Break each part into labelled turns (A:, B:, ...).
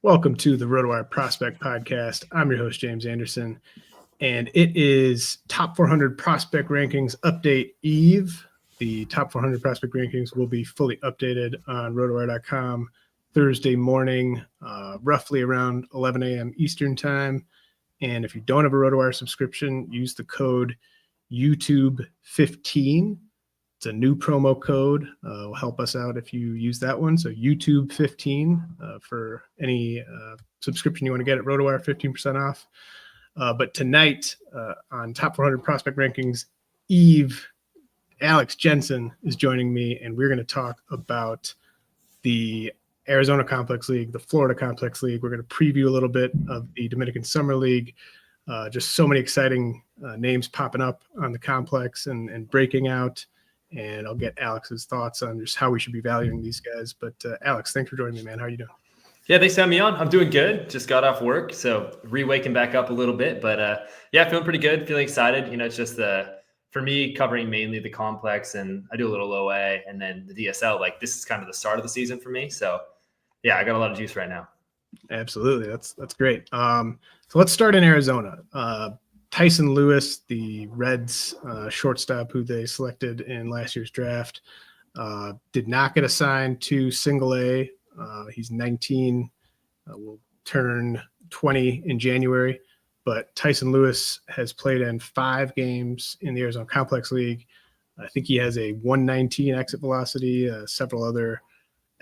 A: Welcome to the RotoWire Prospect Podcast. I'm your host, James Anderson, and it is Top 400 Prospect Rankings Update Eve. The Top 400 Prospect Rankings will be fully updated on rotowire.com Thursday morning, roughly around 11 a.m. Eastern Time. And if you don't have a RotoWire subscription, use the code YouTube15. It's a new promo code. Will help us out if you use that one. So YouTube15 for any subscription you want to get at RotoWire, 15% off. But tonight on Top 400 Prospect Rankings Eve, Alex Jensen is joining me, and we're going to talk about the Arizona Complex League, the Florida Complex League. We're going to preview a little bit of the Dominican Summer League. Just so many exciting names popping up on the complex and breaking out. And I'll get Alex's thoughts on just how we should be valuing these guys. But Alex, thanks for joining me, man. How are you doing?
B: Yeah, thanks for having me on. I'm doing good. Just got off work, so re-waking back up a little bit. But yeah, feeling pretty good, feeling excited. You know, it's just for me, covering mainly the complex, and I do a little OA and then the DSL. Like, this is kind of the start of the season for me. So yeah, I got a lot of juice right now.
A: Absolutely. That's great. So let's start in Arizona. Tyson Lewis, the Reds shortstop who they selected in last year's draft, did not get assigned to single A. He's 19, will turn 20 in January. But Tyson Lewis has played in 5 games in the Arizona Complex League. I think he has a 119 exit velocity, several other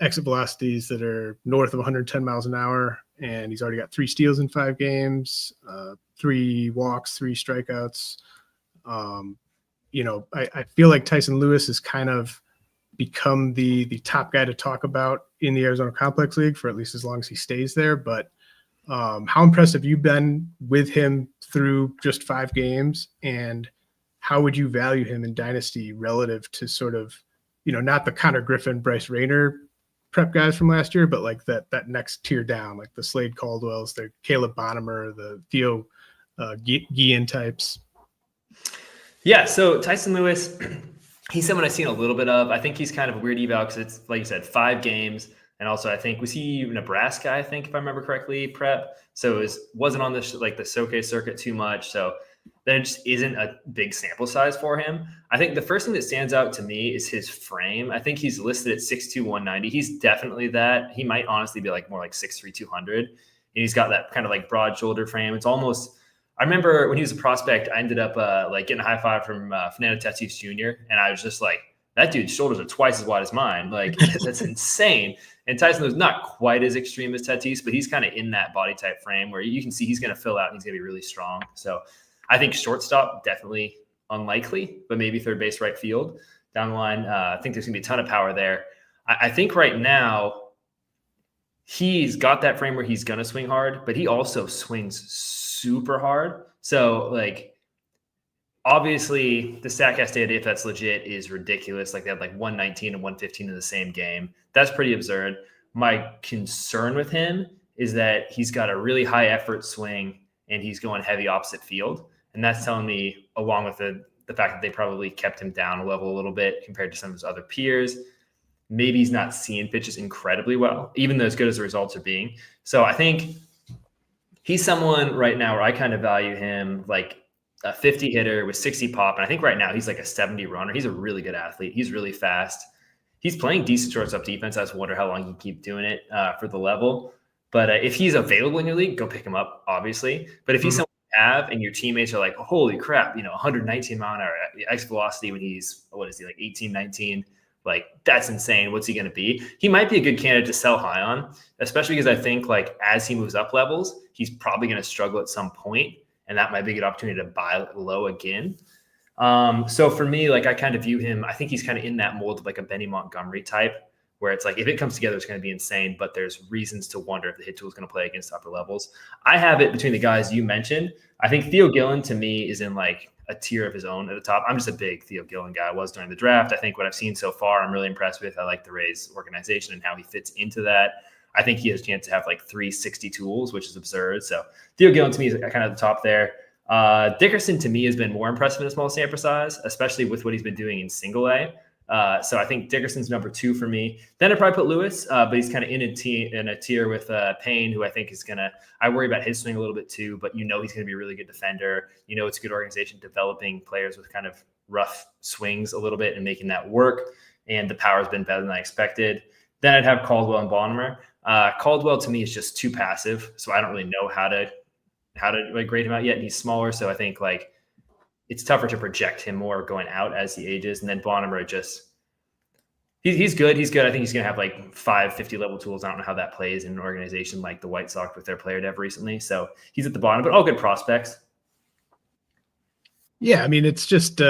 A: exit velocities that are north of 110 miles an hour. And he's already got 3 steals in 5 games, 3 walks, 3 strikeouts. I feel like Tyson Lewis has kind of become the top guy to talk about in the Arizona Complex League for at least as long as he stays there. But how impressed have you been with him through just 5 games? And how would you value him in Dynasty relative to sort of, not the Connor Griffin, Bryce Rayner prep guys from last year, but like that next tier down, like the Slade Caldwells, the Caleb Bonnemer, the Theo Guillen types?
B: Yeah, so Tyson Lewis, he's someone I've seen a little bit of. I think he's kind of a weird eval because it's, like you said, 5 games. And also, I think, was he Nebraska, I think, if I remember correctly, prep? So it wasn't on the showcase circuit too much. So there just isn't a big sample size for him. I think the first thing that stands out to me is his frame. I think he's listed at 6'2", 190. He's definitely that. He might honestly be more like 6'3", 200. And he's got that kind of like broad shoulder frame. It's almost, I remember when he was a prospect, I ended up getting a high five from Fernando Tatis Jr. And I was just like, that dude's shoulders are twice as wide as mine. Like, that's insane. And Tyson was not quite as extreme as Tatis, but he's kind of in that body type frame where you can see he's going to fill out and he's going to be really strong. So I think shortstop, definitely unlikely, but maybe third base, right field down the line. I think there's going to be a ton of power there. I think right now he's got that frame where he's going to swing hard, but he also swings super hard. So obviously the Statcast data, if that's legit, is ridiculous. Like, they had 119 and 115 in the same game. That's pretty absurd. My concern with him is that he's got a really high effort swing and he's going heavy opposite field. And that's telling me, along with the fact that they probably kept him down a level a little bit compared to some of his other peers, maybe he's not seeing pitches incredibly well, even though as good as the results are being. So I think he's someone right now where I kind of value him like a 50 hitter with 60 pop. And I think right now he's like a 70 runner. He's a really good athlete. He's really fast. He's playing decent shortstop defense. I just wonder how long he can keep doing it for the level. But if he's available in your league, go pick him up, obviously. But if he's someone you have and your teammates are like, holy crap, 119 mile an hour exit velocity when he's, what is he, like 18, 19? Like, that's insane. What's he going to be? He might be a good candidate to sell high on, especially because I think as he moves up levels, he's probably going to struggle at some point, and that might be a good opportunity to buy low again. So for me, I kind of view him, I think he's kind of in that mold of like a Benny Montgomery type, where it's like, if it comes together, it's going to be insane, but there's reasons to wonder if the hit tool is going to play against upper levels. I have it between the guys you mentioned. I think Theo Guillen, to me, is in a tier of his own at the top. I'm just a big Theo Guillen guy. I was during the draft. I think what I've seen so far, I'm really impressed with. I like the Rays organization and how he fits into that. I think he has a chance to have 360 tools, which is absurd. So Theo Guillen, to me, is kind of the top there. Dickerson, to me, has been more impressive in a small sample size, especially with what he's been doing in single A. So I think Dickerson's number 2 for me. Then I'd probably put Lewis, but he's kind of in a tier with Payne, who I think is I worry about his swing a little bit too, but he's going to be a really good defender. It's a good organization developing players with kind of rough swings a little bit and making that work. And the power has been better than I expected. Then I'd have Caldwell and Bonner. Caldwell to me is just too passive, so I don't really know how to grade him out yet. And he's smaller, so I think it's tougher to project him more going out as he ages. And then Bonner he's good. He's good. I think he's going to have 5 50 level tools. I don't know how that plays in an organization like the White Sox with their player dev recently. So he's at the bottom, but all good prospects.
A: Yeah, I mean, it's just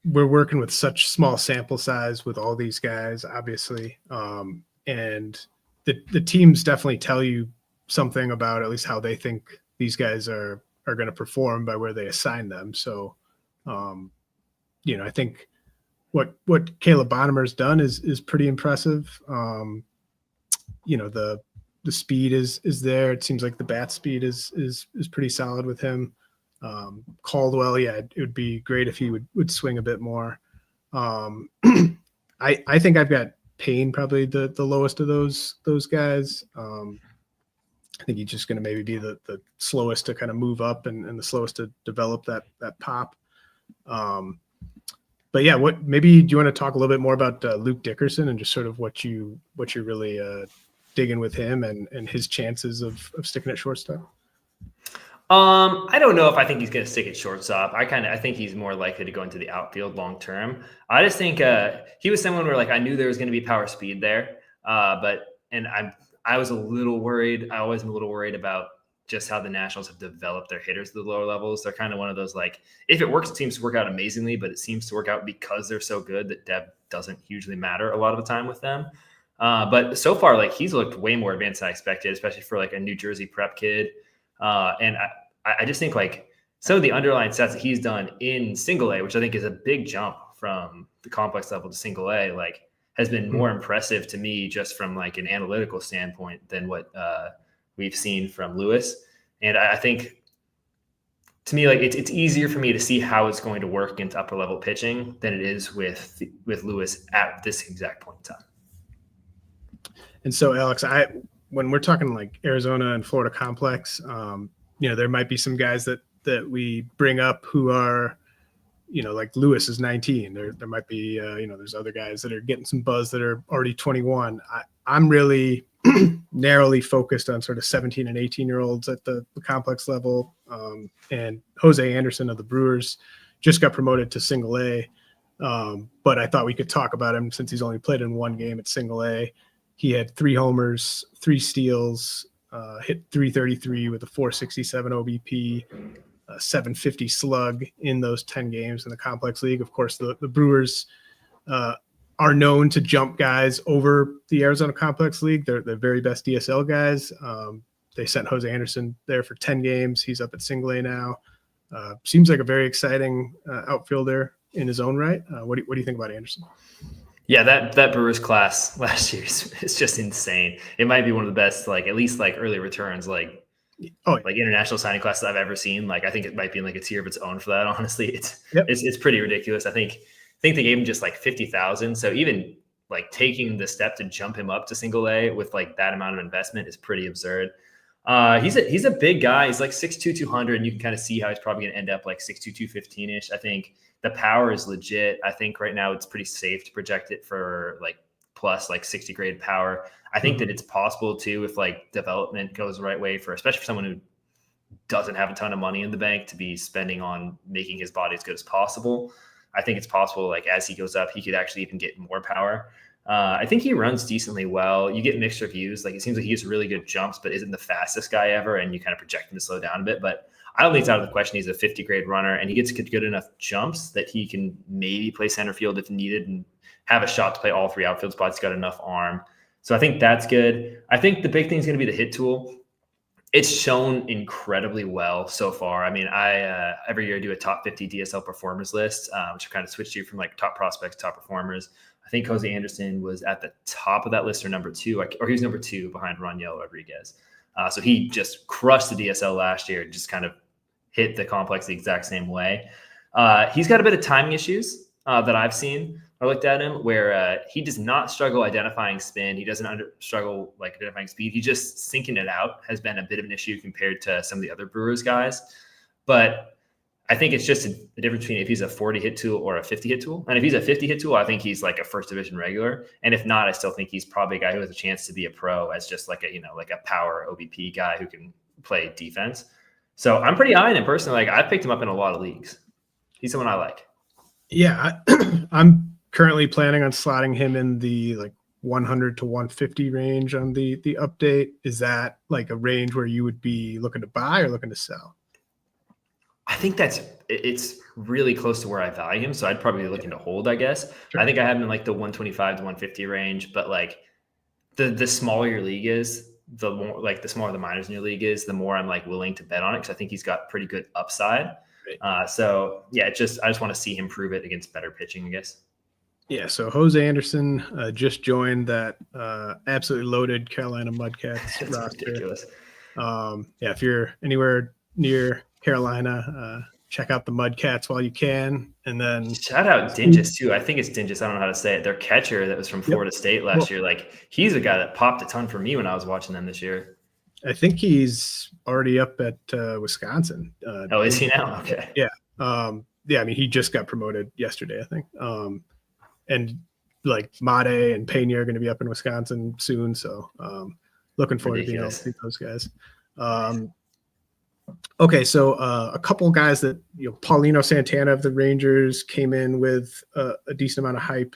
A: we're working with such small sample size with all these guys, obviously. And the teams definitely tell you something about at least how they think these guys are going to perform by where they assign them. So, I think what Caleb Bonner's done is pretty impressive. The speed is there. It seems like the bat speed is pretty solid with him. Caldwell, yeah, it would be great if he would swing a bit more. I think I've got Payne probably the lowest of those guys. I think he's just going to maybe be the slowest to kind of move up and the slowest to develop that pop. But yeah, maybe do you want to talk a little bit more about Luke Dickerson and just sort of what you're really digging with him and his chances of sticking at shortstop?
B: I don't know if I think he's going to stick at shortstop. I think he's more likely to go into the outfield long term. I just think he was someone where I knew there was going to be power speed there, I was a little worried. I always am a little worried about just how the Nationals have developed their hitters to the lower levels. They're kind of one of those if it works, it seems to work out amazingly, but it seems to work out because they're so good that depth doesn't hugely matter a lot of the time with them. But so far, he's looked way more advanced than I expected, especially for a New Jersey prep kid. And I just think some of the underlying stats that he's done in single A, which I think is a big jump from the complex level to single A, has been more impressive to me just from an analytical standpoint than what we've seen from Lewis. And I think to me, it's easier for me to see how it's going to work against upper level pitching than it is with Lewis at this exact point in time.
A: And so, Alex, when we're talking Arizona and Florida complex, there might be some guys that we bring up who are, Lewis is 19. There might be, there's other guys that are getting some buzz that are already 21. I'm really narrowly focused on sort of 17 and 18-year-olds at the complex level. And Jose Anderson of the Brewers just got promoted to single A. But I thought we could talk about him since he's only played in one game at single A. He had 3 homers, 3 steals, hit .333 with a .467 OBP, 750 slug in those 10 games in the complex league. Of course, the Brewers are known to jump guys over the Arizona complex league. They're the very best DSL guys. They sent Jose Anderson there for 10 games. He's up at single A now. Seems like a very exciting outfielder in his own right. What do you think about Anderson?
B: Yeah, that Brewers class last year is just insane. It might be one of the best, at least early returns, international signing classes I've ever seen. I think it might be in a tier of its own for that. Honestly, it's pretty ridiculous. I think they gave him just 50,000. So even taking the step to jump him up to single A with that amount of investment is pretty absurd. He's a big guy. He's 6'2", 200, and you can kind of see how he's probably going to end up 6'2", 215-ish. I think the power is legit. I think right now it's pretty safe to project it for plus 60 grade power. I think that it's possible too if development goes the right way especially for someone who doesn't have a ton of money in the bank to be spending on making his body as good as possible. I think it's possible as he goes up, he could actually even get more power. I think he runs decently well. You get mixed reviews. It seems like he has really good jumps, but isn't the fastest guy ever. And you kind of project him to slow down a bit, but I don't think it's out of the question. He's a 50 grade runner and he gets good enough jumps that he can maybe play center field if needed and have a shot to play all 3 outfield spots. He's got enough arm. So I think that's good. I think the big thing is going to be the hit tool. It's shown incredibly well so far. I mean, I every year do a top 50 DSL performers list, which I kind of switched to from top prospects, top performers. I think Jose Anderson was at the top of that list or number 2, or he was number 2 behind Rainiel Rodriguez. So he just crushed the DSL last year, just kind of hit the complex the exact same way. He's got a bit of timing issues. that I've seen or looked at him, where he does not struggle identifying spin. He doesn't struggle like identifying speed. He just sinking it out has been a bit of an issue compared to some of the other Brewers guys. But I think it's just a difference between if he's a 40 hit tool or a 50 hit tool. And if he's a 50 hit tool, I think he's like a first division regular. And if not, I still think he's probably a guy who has a chance to be a pro as just like a, like a power OBP guy who can play defense. So I'm pretty high on him personally. Like, I picked him up in a lot of leagues. He's someone I like.
A: Yeah, I'm currently planning on slotting him in the like 100 to 150 range on the update. Is that like a range where you would be looking to buy or looking to sell?
B: I think it's really close to where I value him. So I'd probably be looking to hold, I guess.
A: Sure.
B: I think I have him in like the 125 to 150 range, but like the smaller your league is, the more like the smaller the minors in your league is, the more I'm like willing to bet on it, because I think he's got pretty good upside. So yeah, I just want to see him prove it against better pitching, I guess.
A: Yeah, so Jose Anderson just joined that absolutely loaded Carolina Mudcats roster.
B: Ridiculous.
A: Yeah, if you're anywhere near Carolina, check out the Mudcats while you can. And then
B: shout out Dingus too. I think it's Dingus. I don't know how to say it. Their catcher that was from Florida State last year. Like, he's a guy that popped a ton for me when I was watching them this year.
A: I think he's already up at Wisconsin.
B: Oh, is he now? Okay.
A: Yeah. Yeah, I mean, he just got promoted yesterday, I think. And like Mate and Pena are going to be up in Wisconsin soon. So looking forward to being able to see those guys. Okay, so a couple guys that, Paulino Santana of the Rangers came in with a decent amount of hype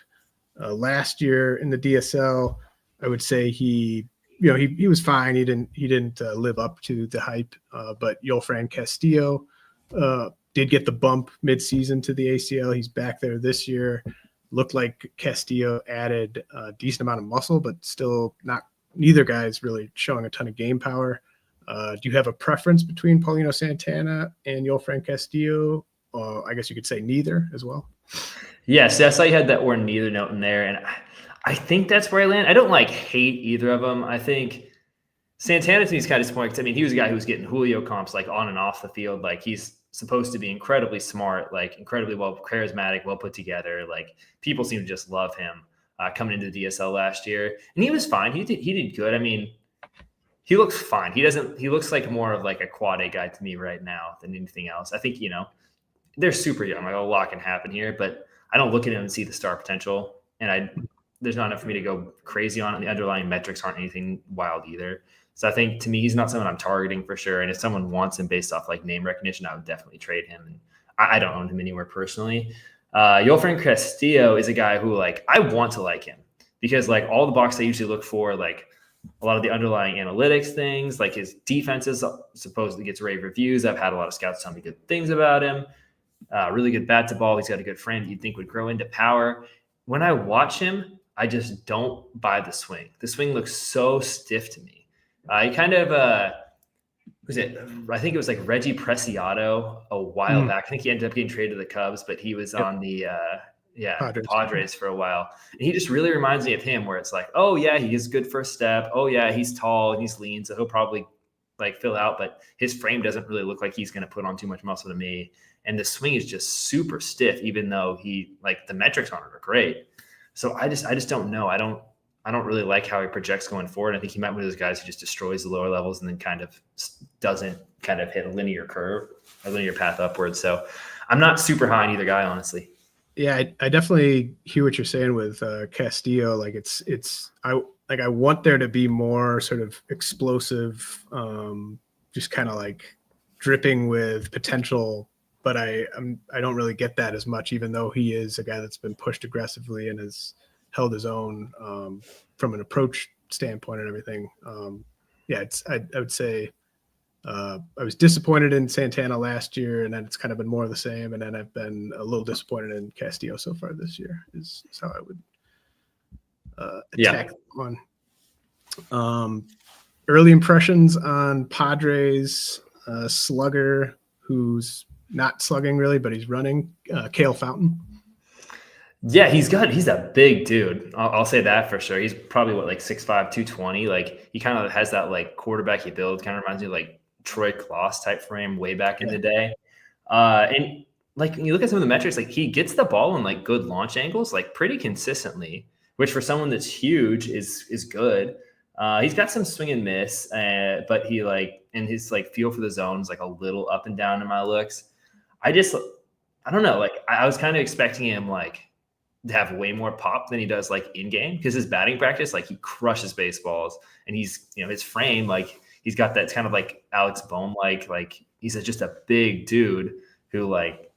A: last year in the DSL. I would say he was fine. He didn't live up to the hype, but Yolfran Castillo did get the bump midseason to the ACL. He's back there this year. Looked like Castillo added a decent amount of muscle, but still neither guy is really showing a ton of game power. Do you have a preference between Paulino Santana and Yolfran Castillo? I guess you could say neither as well.
B: Yes, I saw you had that or neither note in there, and I think that's where I land. I don't hate either of them. I think Santana to me is kind of disappointing because, I mean, he was a guy who was getting Julio comps like on and off the field. Like, he's supposed to be incredibly smart, like incredibly well charismatic, well put together. Like, people seem to just love him coming into the DSL last year, and he was fine. He did good. I mean, he looks fine. He looks like more of like a quad A guy to me right now than anything else. I think, they're super young. Like, a lot can happen here, but I don't look at him and see the star potential. And there's not enough for me to go crazy on it. The underlying metrics aren't anything wild either. So I think, to me, he's not someone I'm targeting for sure. And if someone wants him based off like name recognition, I would definitely trade him. And I don't own him anywhere personally. Yolfran Castillo is a guy who, like, I want to like him because, like, all the boxes I usually look for, like, a lot of the underlying analytics things, like his defenses supposedly gets rave reviews. I've had a lot of scouts tell me good things about him. Really good bat to ball. He's got a good frame you'd think would grow into power. When I watch him, I just don't buy the swing. The swing looks so stiff to me. He kind of, I think it was like Reggie Preciado a while back. I think he ended up getting traded to the Cubs, but he was on the Padres for a while. And he just really reminds me of him, where it's like, oh yeah, he has a good first step. Oh yeah, he's tall and he's lean, so he'll probably like fill out, but his frame doesn't really look like he's going to put on too much muscle to me. And the swing is just super stiff, even though the metrics on it are great. So I just don't know. I don't really like how he projects going forward. I think he might be one of those guys who just destroys the lower levels and then kind of doesn't kind of hit a linear curve, a linear path upwards. So I'm not super high on either guy, honestly.
A: Yeah, I definitely hear what you're saying with Castillo. Like, I want there to be more sort of explosive, just kind of like dripping with potential, but I don't really get that as much, even though he is a guy that's been pushed aggressively and has held his own from an approach standpoint and everything. I would say I was disappointed in Santana last year, and then it's kind of been more of the same. And then I've been a little disappointed in Castillo so far this year is how I would attack one. Early impressions on Padres slugger who's not slugging really, but he's running, Kale Fountain.
B: Yeah, he's a big dude. I'll say that for sure. He's probably like 6'5", 220. Like, he kind of has that like quarterbacky build. Kind of reminds me of like Troy Kloss type frame way back in the day. And like when you look at some of the metrics, like he gets the ball in like good launch angles, like pretty consistently, which for someone that's huge is good. He's got some swing and miss, but he like in his like feel for the zone is like a little up and down in my looks. I don't know. Like I was kind of expecting him like to have way more pop than he does like in game, because his batting practice, like he crushes baseballs, and he's, you know, his frame, like he's got that kind of like Alex Bohm, like he's just a big dude who like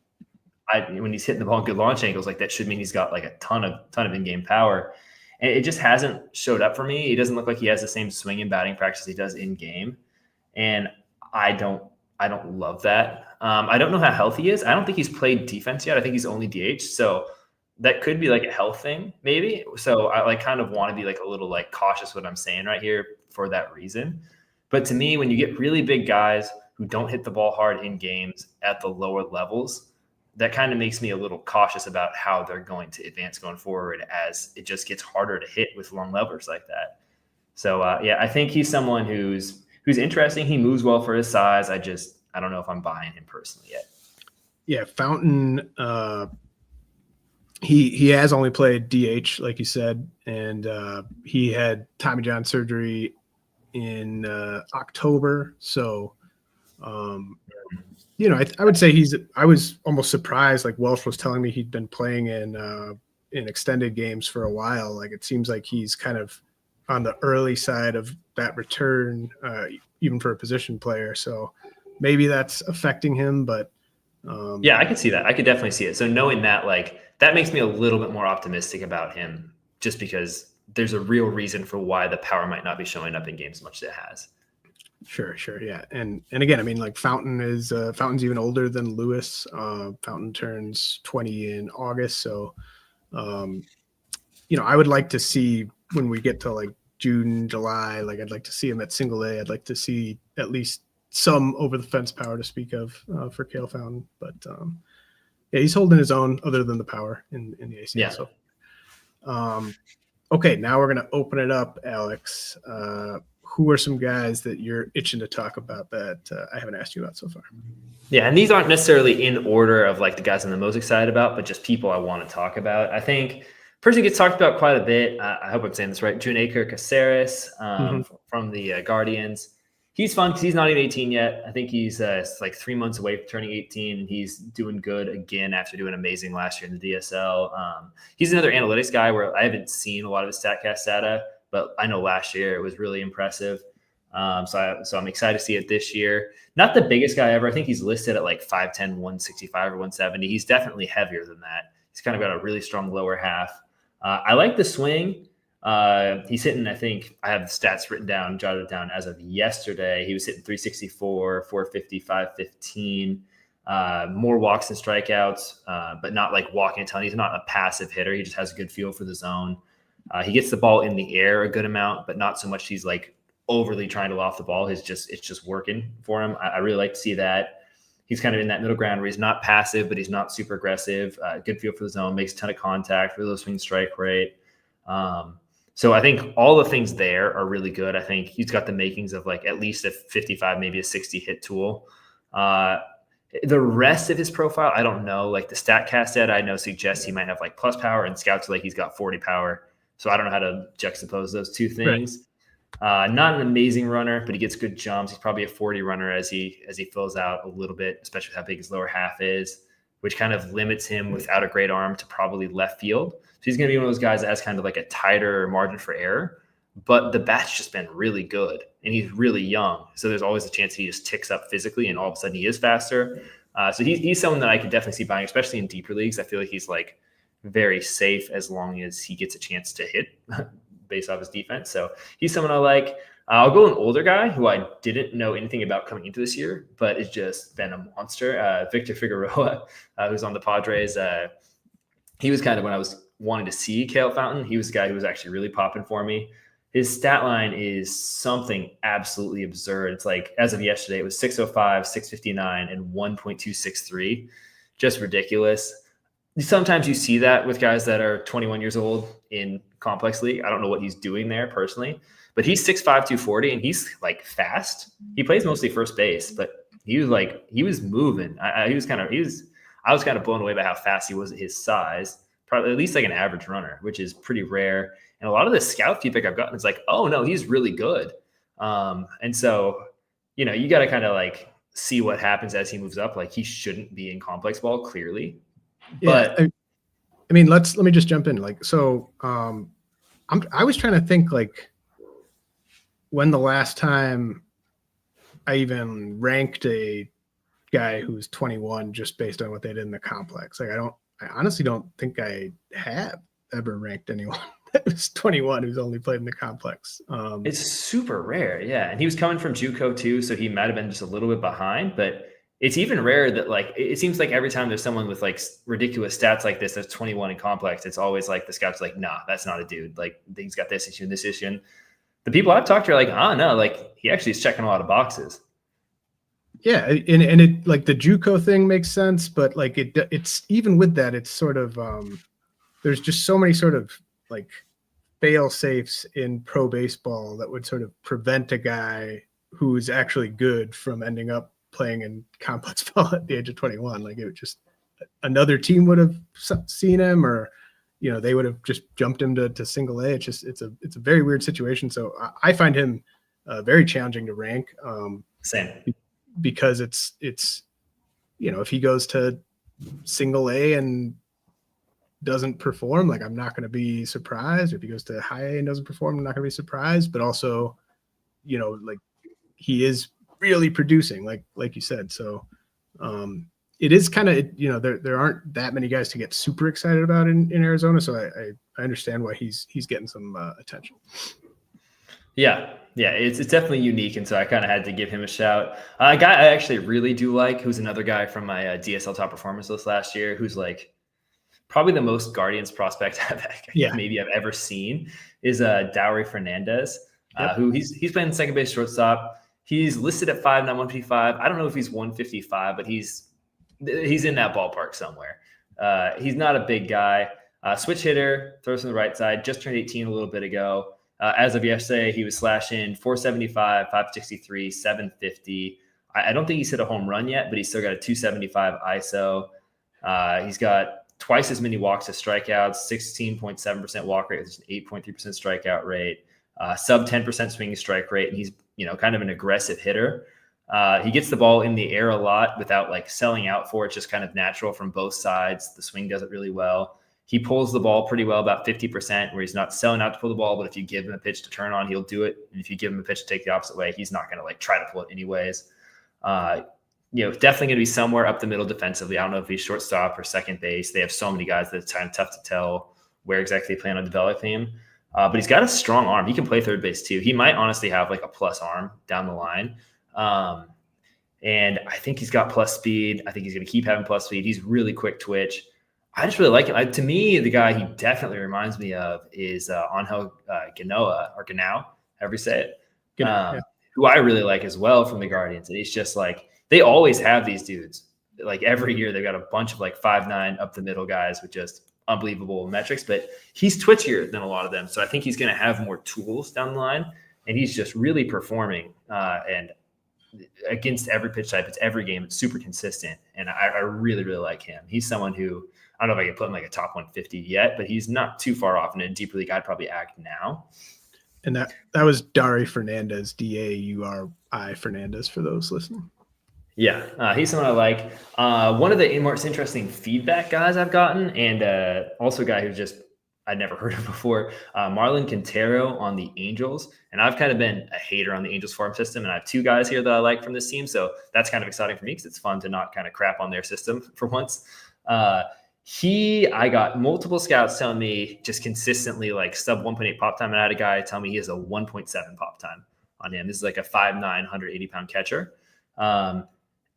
B: when he's hitting the ball in good launch angles, like that should mean he's got like a ton of in-game power. And it just hasn't showed up for me. He doesn't look like he has the same swing and batting practice he does in game. And I don't love that. I don't know how healthy he is. I don't think he's played defense yet. I think he's only DH. So that could be like a health thing, maybe. So I like kind of want to be like a little like cautious what I'm saying right here for that reason. But to me, when you get really big guys who don't hit the ball hard in games at the lower levels, that kind of makes me a little cautious about how they're going to advance going forward, as it just gets harder to hit with long levers like that. So yeah, I think he's someone who's interesting. He moves well for his size. I don't know if I'm buying him personally yet.
A: Yeah, Fountain, he has only played DH, like you said, and he had Tommy John surgery in October. So, you know, I would say I was almost surprised. Like Welsh was telling me he'd been playing in extended games for a while. Like it seems like he's kind of on the early side of that return, even for a position player. So maybe that's affecting him, but
B: yeah, I could see that. I could definitely see it. So knowing that, like, that makes me a little bit more optimistic about him, just because there's a real reason for why the power might not be showing up in games as much as it has.
A: Sure. Yeah. And again, I mean, like Fountain's even older than Lewis. Fountain turns 20 in August. So, you know, I would like to see when we get to like June, July, like I'd like to see him at single A. I'd like to see at least some over the fence power to speak of for Kale Fountain. But yeah, he's holding his own other than the power in the ACL.
B: Yeah.
A: So, okay, now we're going to open it up, Alex. Who are some guys that you're itching to talk about that I haven't asked you about so far?
B: Yeah, and these aren't necessarily in order of like the guys I'm the most excited about, but just people I want to talk about. I think person gets talked about quite a bit. I hope I'm saying this right. Junaker Caceres from the Guardians. He's fun because he's not even 18 yet. I think he's like 3 months away from turning 18, and he's doing good again after doing amazing last year in the DSL. He's another analytics guy where I haven't seen a lot of his StatCast data, but I know last year it was really impressive. So I'm excited to see it this year. Not the biggest guy ever. I think he's listed at like 5'10", 165 or 170. He's definitely heavier than that. He's kind of got a really strong lower half. I like the swing. He's hitting, I think I have the stats written down, jotted down as of yesterday. He was hitting 364, 450, 515, more walks than strikeouts, but not like walking a ton. He's not a passive hitter. He just has a good feel for the zone. He gets the ball in the air a good amount, but not so much he's like overly trying to loft the ball. It's just working for him. I really like to see that. He's kind of in that middle ground where he's not passive, but he's not super aggressive. Good feel for the zone, makes a ton of contact, really low swing strike rate. So I think all the things there are really good. I think he's got the makings of like at least a 55, maybe a 60 hit tool. The rest of his profile, I don't know. Like the StatCast data I know suggests he might have like plus power, and scouts like he's got 40 power. So I don't know how to juxtapose those two things. Right. Not an amazing runner, but he gets good jumps. He's probably a 40 runner as he fills out a little bit, especially with how big his lower half is, which kind of limits him without a great arm to probably left field. So he's going to be one of those guys that has kind of like a tighter margin for error, but the bat's just been really good, and he's really young. So there's always a chance he just ticks up physically, and all of a sudden he is faster. So he's someone that I could definitely see buying, especially in deeper leagues. I feel like he's like very safe as long as he gets a chance to hit based off his defense. So he's someone I like. I'll go an older guy who I didn't know anything about coming into this year, but it's just been a monster. Victor Figueroa, who's on the Padres. He was kind of when I was wanting to see Kale Fountain. He was the guy who was actually really popping for me. His stat line is something absolutely absurd. It's like, as of yesterday, it was 605, 659, and 1.263. Just ridiculous. Sometimes you see that with guys that are 21 years old in complex league. I don't know what he's doing there personally, but he's 6'5", 240, and he's like fast. He plays mostly first base, but he was moving. I I was kind of blown away by how fast he was at his size, probably at least like an average runner, which is pretty rare. And a lot of the scout feedback I've gotten is like, oh no, he's really good. And so, you know, you got to kind of like see what happens as he moves up. Like he shouldn't be in complex ball clearly, but
A: I mean, let me just jump in. Like, so, I was trying to think like when the last time I even ranked a guy who's 21 just based on what they did in the complex. Like, I honestly don't think I have ever ranked anyone that was 21 who's only played in the complex.
B: It's super rare. Yeah. And he was coming from JUCO too. So he might've been just a little bit behind, but it's even rare that like, it seems like every time there's someone with like ridiculous stats like this, that's 21 in complex, it's always like the scouts like, nah, that's not a dude. Like he's got this issue and this issue. And the people I've talked to are like, oh no, like he actually is checking a lot of boxes.
A: Yeah. And it like the JUCO thing makes sense, but like it's even with that, it's sort of, there's just so many sort of like fail safes in pro baseball that would sort of prevent a guy who's actually good from ending up playing in complex ball at the age of 21. Like it would just, another team would have seen him, or, you know, they would have just jumped him to single A. It's just, it's a very weird situation. So I find him very challenging to rank.
B: Same.
A: Because it's, you know, if he goes to single A and doesn't perform, like I'm not going to be surprised. If he goes to high A and doesn't perform, I'm not going to be surprised. But also, you know, like he is really producing, like you said. So it is kind of, you know, there aren't that many guys to get super excited about in Arizona. So I understand why he's getting some attention.
B: Yeah, it's definitely unique, and so I kind of had to give him a shout. A guy I actually really do like, who's another guy from my DSL top performance list last year, who's like probably the most Guardians prospect maybe I've ever seen, is Dowry Fernandez, who he's playing second base shortstop. He's listed at 5'9", 155. I don't know if he's 155, but he's in that ballpark somewhere. He's not a big guy. Switch hitter, throws from the right side. Just turned 18 a little bit ago. As of yesterday, he was slashing 475, 563, 750. I don't think he's hit a home run yet, but he's still got a 275 ISO. He's got twice as many walks as strikeouts, 16.7% walk rate, with an 8.3% strikeout rate, sub 10% swinging strike rate, and he's, you know, kind of an aggressive hitter. He gets the ball in the air a lot without like selling out for it, just kind of natural from both sides. The swing does it really well. He pulls the ball pretty well, about 50%, where he's not selling out to pull the ball, but if you give him a pitch to turn on, he'll do it. And if you give him a pitch to take the opposite way, he's not going to like try to pull it anyways. You know, definitely going to be somewhere up the middle defensively. I don't know if he's shortstop or second base. They have so many guys that it's kind of tough to tell where exactly they plan on developing him. But he's got a strong arm. He can play third base too. He might honestly have like a plus arm down the line. And I think he's got plus speed. I think he's going to keep having plus speed. He's really quick twitch. I just really like him. To me, the guy he definitely reminds me of is Angel Ganoa, or Ganao, however you say it, who I really like as well from the Guardians. And he's just like, they always have these dudes. Like every year, they've got a bunch of like 5'9" up the middle guys with just unbelievable metrics, but he's twitchier than a lot of them. So I think he's going to have more tools down the line, and he's just really performing. And against every pitch type, it's every game, it's super consistent. And I really, really like him. He's someone who, I don't know if I can put him like a top 150 yet, but he's not too far off. In a deeper league, I'd probably act now.
A: And that was Dari Fernandez, Dauri Fernandez, for those listening.
B: Yeah, he's someone I like. One of the most interesting feedback guys I've gotten, and also a guy who just I'd never heard of before, Marlon Quintero on the Angels. And I've kind of been a hater on the Angels farm system, and I have two guys here that I like from this team. So that's kind of exciting for me because it's fun to not kind of crap on their system for once. I got multiple scouts telling me just consistently like sub 1.8 pop time. And I had a guy tell me he has a 1.7 pop time on him. This is like a 5'9", 180-pound catcher.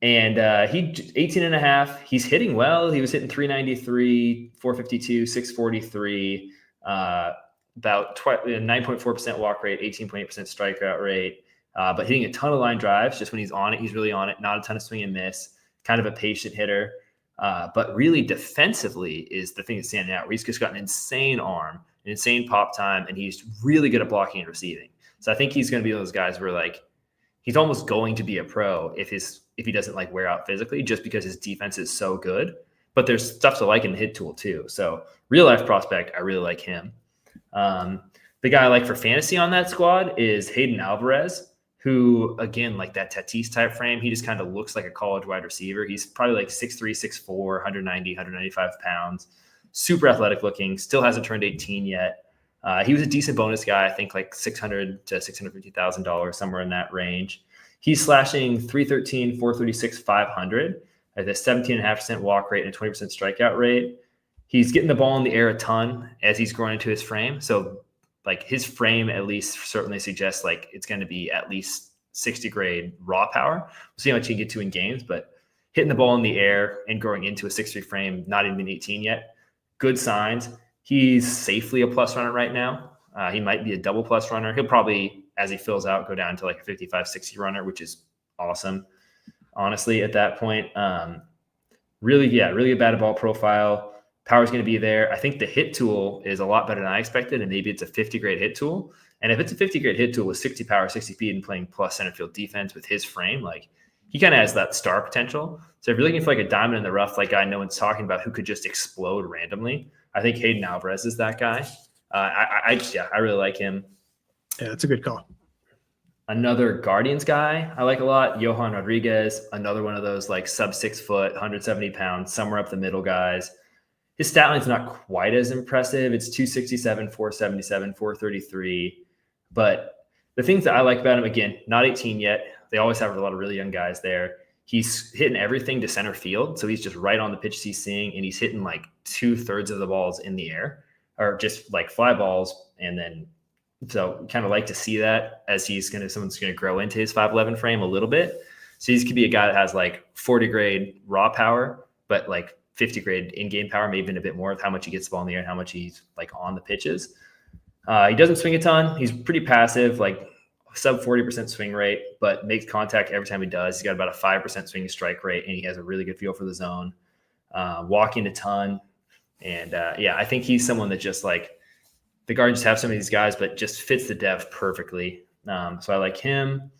B: And he 18 and a half, he's hitting well. He was hitting 393, 452, 643, about 9.4% walk rate, 18.8% strikeout rate, but hitting a ton of line drives. Just when he's on it, he's really on it. Not a ton of swing and miss, kind of a patient hitter. But really defensively is the thing that's standing out, where he's just got an insane arm, an insane pop time, and he's really good at blocking and receiving. So I think he's going to be one of those guys where like he's almost going to be a pro if he doesn't like wear out physically, just because his defense is so good. but there's stuff to like in the hit tool too. So real life prospect, I really like him. The guy I like for fantasy on that squad is Hayden Alvarez, who, again, like that Tatis type frame, he just kind of looks like a college wide receiver. He's probably like 6'3", 6'4", 190, 195 pounds, super athletic looking, still hasn't turned 18 yet. He was a decent bonus guy, I think like $600,000 to $650,000, somewhere in that range. He's slashing 313, 436, 500 at a 17.5% walk rate and a 20% strikeout rate. He's getting the ball in the air a ton as he's growing into his frame. So like his frame at least certainly suggests like it's going to be at least 60 grade raw power. We'll see how much he can get to in games, but hitting the ball in the air and growing into a 60 frame, not even 18 yet, good signs. He's safely a plus runner right now. He might be a double plus runner. He'll probably, as he fills out, go down to like a 55, 60 runner, which is awesome, honestly, at that point. Really a batted ball profile. Power's going to be there. I think the hit tool is a lot better than I expected, and maybe it's a 50 grade hit tool. And if it's a 50 grade hit tool with 60 power, 60 speed, and playing plus center field defense with his frame, like he kind of has that star potential. So if you're looking for like a diamond in the rough, like guy no one's talking about who could just explode randomly, I think Hayden Alvarez is that guy. I really like him.
A: Yeah, that's a good call.
B: Another Guardians guy I like a lot, Yairo Rodriguez, another one of those like sub 6 foot, 170 pounds, somewhere up the middle guys. His stat line's not quite as impressive. It's 267, 477, 433. But the things that I like about him, again, not 18 yet. They always have a lot of really young guys there. He's hitting everything to center field. So he's just right on the pitch he's seeing, and he's hitting like 2/3 of the balls in the air, or just like fly balls. And then, so kind of like to see that as someone's going to grow into his 5'11" frame a little bit. So he could be a guy that has like 40 grade raw power, but like 50 grade in-game power, maybe even a bit more of how much he gets the ball in the air and how much he's like on the pitches. He doesn't swing a ton. He's pretty passive, like sub 40% swing rate, but makes contact every time he does. He's got about a 5% swing strike rate, and he has a really good feel for the zone. Walking a ton. And I think he's someone that just like the Guardians have some of these guys, but just fits the dev perfectly. So I like him.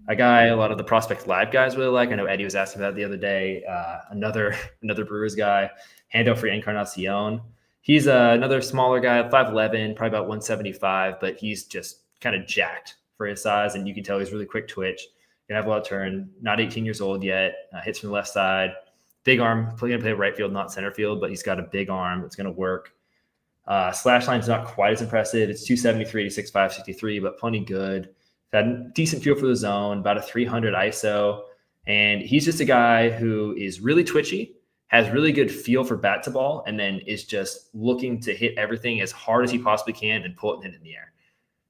B: A guy a lot of the Prospect Live guys really like. I know Eddie was asking about it the other day. Another Brewers guy, Hando for Encarnacion. He's another smaller guy, 5'11", probably about 175, but he's just kind of jacked for his size, and you can tell he's really quick twitch. Gonna have a lot of turn. Not 18 years old yet. Hits from the left side. Big arm. Gonna play right field, not center field, but he's got a big arm. It's gonna work. Slash line's not quite as impressive. It's 273 to 65, 63, but plenty good. Had a decent feel for the zone, about a 300 ISO. And he's just a guy who is really twitchy, has really good feel for bat to ball, and then is just looking to hit everything as hard as he possibly can and pull it and hit it in the air.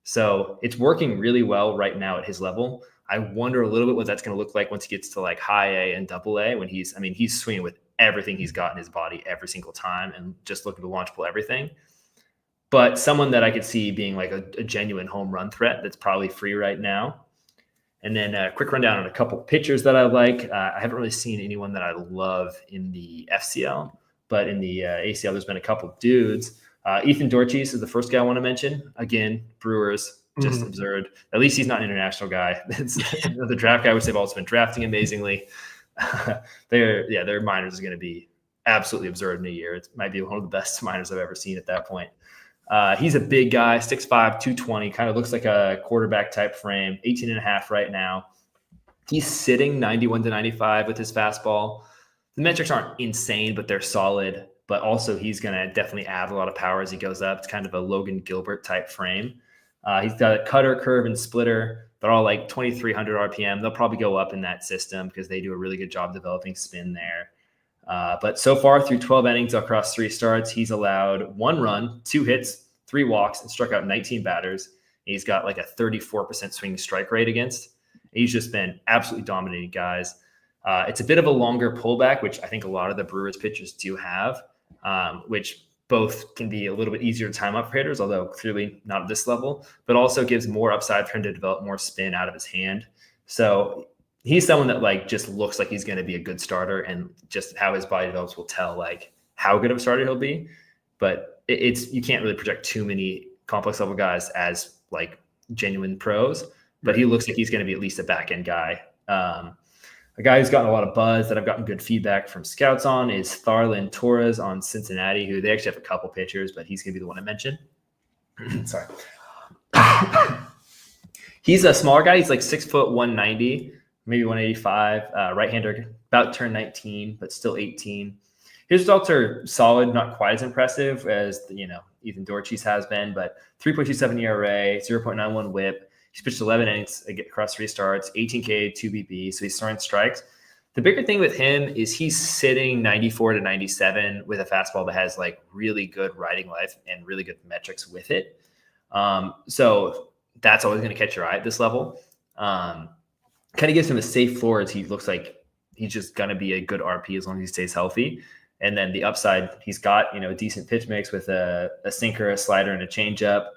B: So it's working really well right now at his level. I wonder a little bit what that's going to look like once he gets to like high A and double A, when he's swinging with everything he's got in his body every single time and just looking to launch pull everything. But someone that I could see being like a genuine home run threat that's probably free right now. And then a quick rundown on a couple pitchers that I like. I haven't really seen anyone that I love in the FCL, but in the ACL, there's been a couple dudes. Ethan Dorchis is the first guy I want to mention. Again, Brewers, just absurd. At least he's not an international guy. The draft guy, which they've also been drafting amazingly. Their minors is going to be absolutely absurd in a year. It might be one of the best minors I've ever seen at that point. He's a big guy, 6'5", 220, kind of looks like a quarterback type frame, 18.5 right now. He's sitting 91 to 95 with his fastball. The metrics aren't insane, but they're solid. But also he's going to definitely add a lot of power as he goes up. It's kind of a Logan Gilbert type frame. He's got a cutter, curve, and splitter. They're all like 2,300 RPM. They'll probably go up in that system because they do a really good job developing spin there. But so far through 12 innings across 3 starts, he's allowed 1 run, 2 hits, 3 walks, and struck out 19 batters. He's got like a 34% swing strike rate against. He's just been absolutely dominating guys. It's a bit of a longer pullback, which I think a lot of the Brewers pitchers do have, which both can be a little bit easier to time up for hitters, although clearly not at this level, but also gives more upside for him to develop more spin out of his hand. So he's someone that like just looks like he's going to be a good starter, and just how his body develops will tell like how good of a starter he'll be. But you can't really project too many complex level guys as like genuine pros, but he looks like he's going to be at least a back end guy. A A guy who's gotten a lot of buzz that I've gotten good feedback from scouts on is Tharlan Torres on Cincinnati, who they actually have a couple pitchers, but he's going to be the one I mentioned. Sorry. He's a smaller guy. He's like 6 foot 190, maybe 185, right-hander, about to turn 19, but still 18. His results are solid, not quite as impressive as, Ethan Dorchis has been, but 3.27 ERA, 0.91 whip. He's pitched 11 innings across 3 starts, 18K, 2 BB, so he's throwing strikes. The bigger thing with him is he's sitting 94 to 97 with a fastball that has like really good riding life and really good metrics with it. So that's always going to catch your eye at this level. Kind of gives him a safe floor as he looks like he's just going to be a good RP as long as he stays healthy. And then the upside, he's got, a decent pitch mix with a sinker, a slider, and a changeup.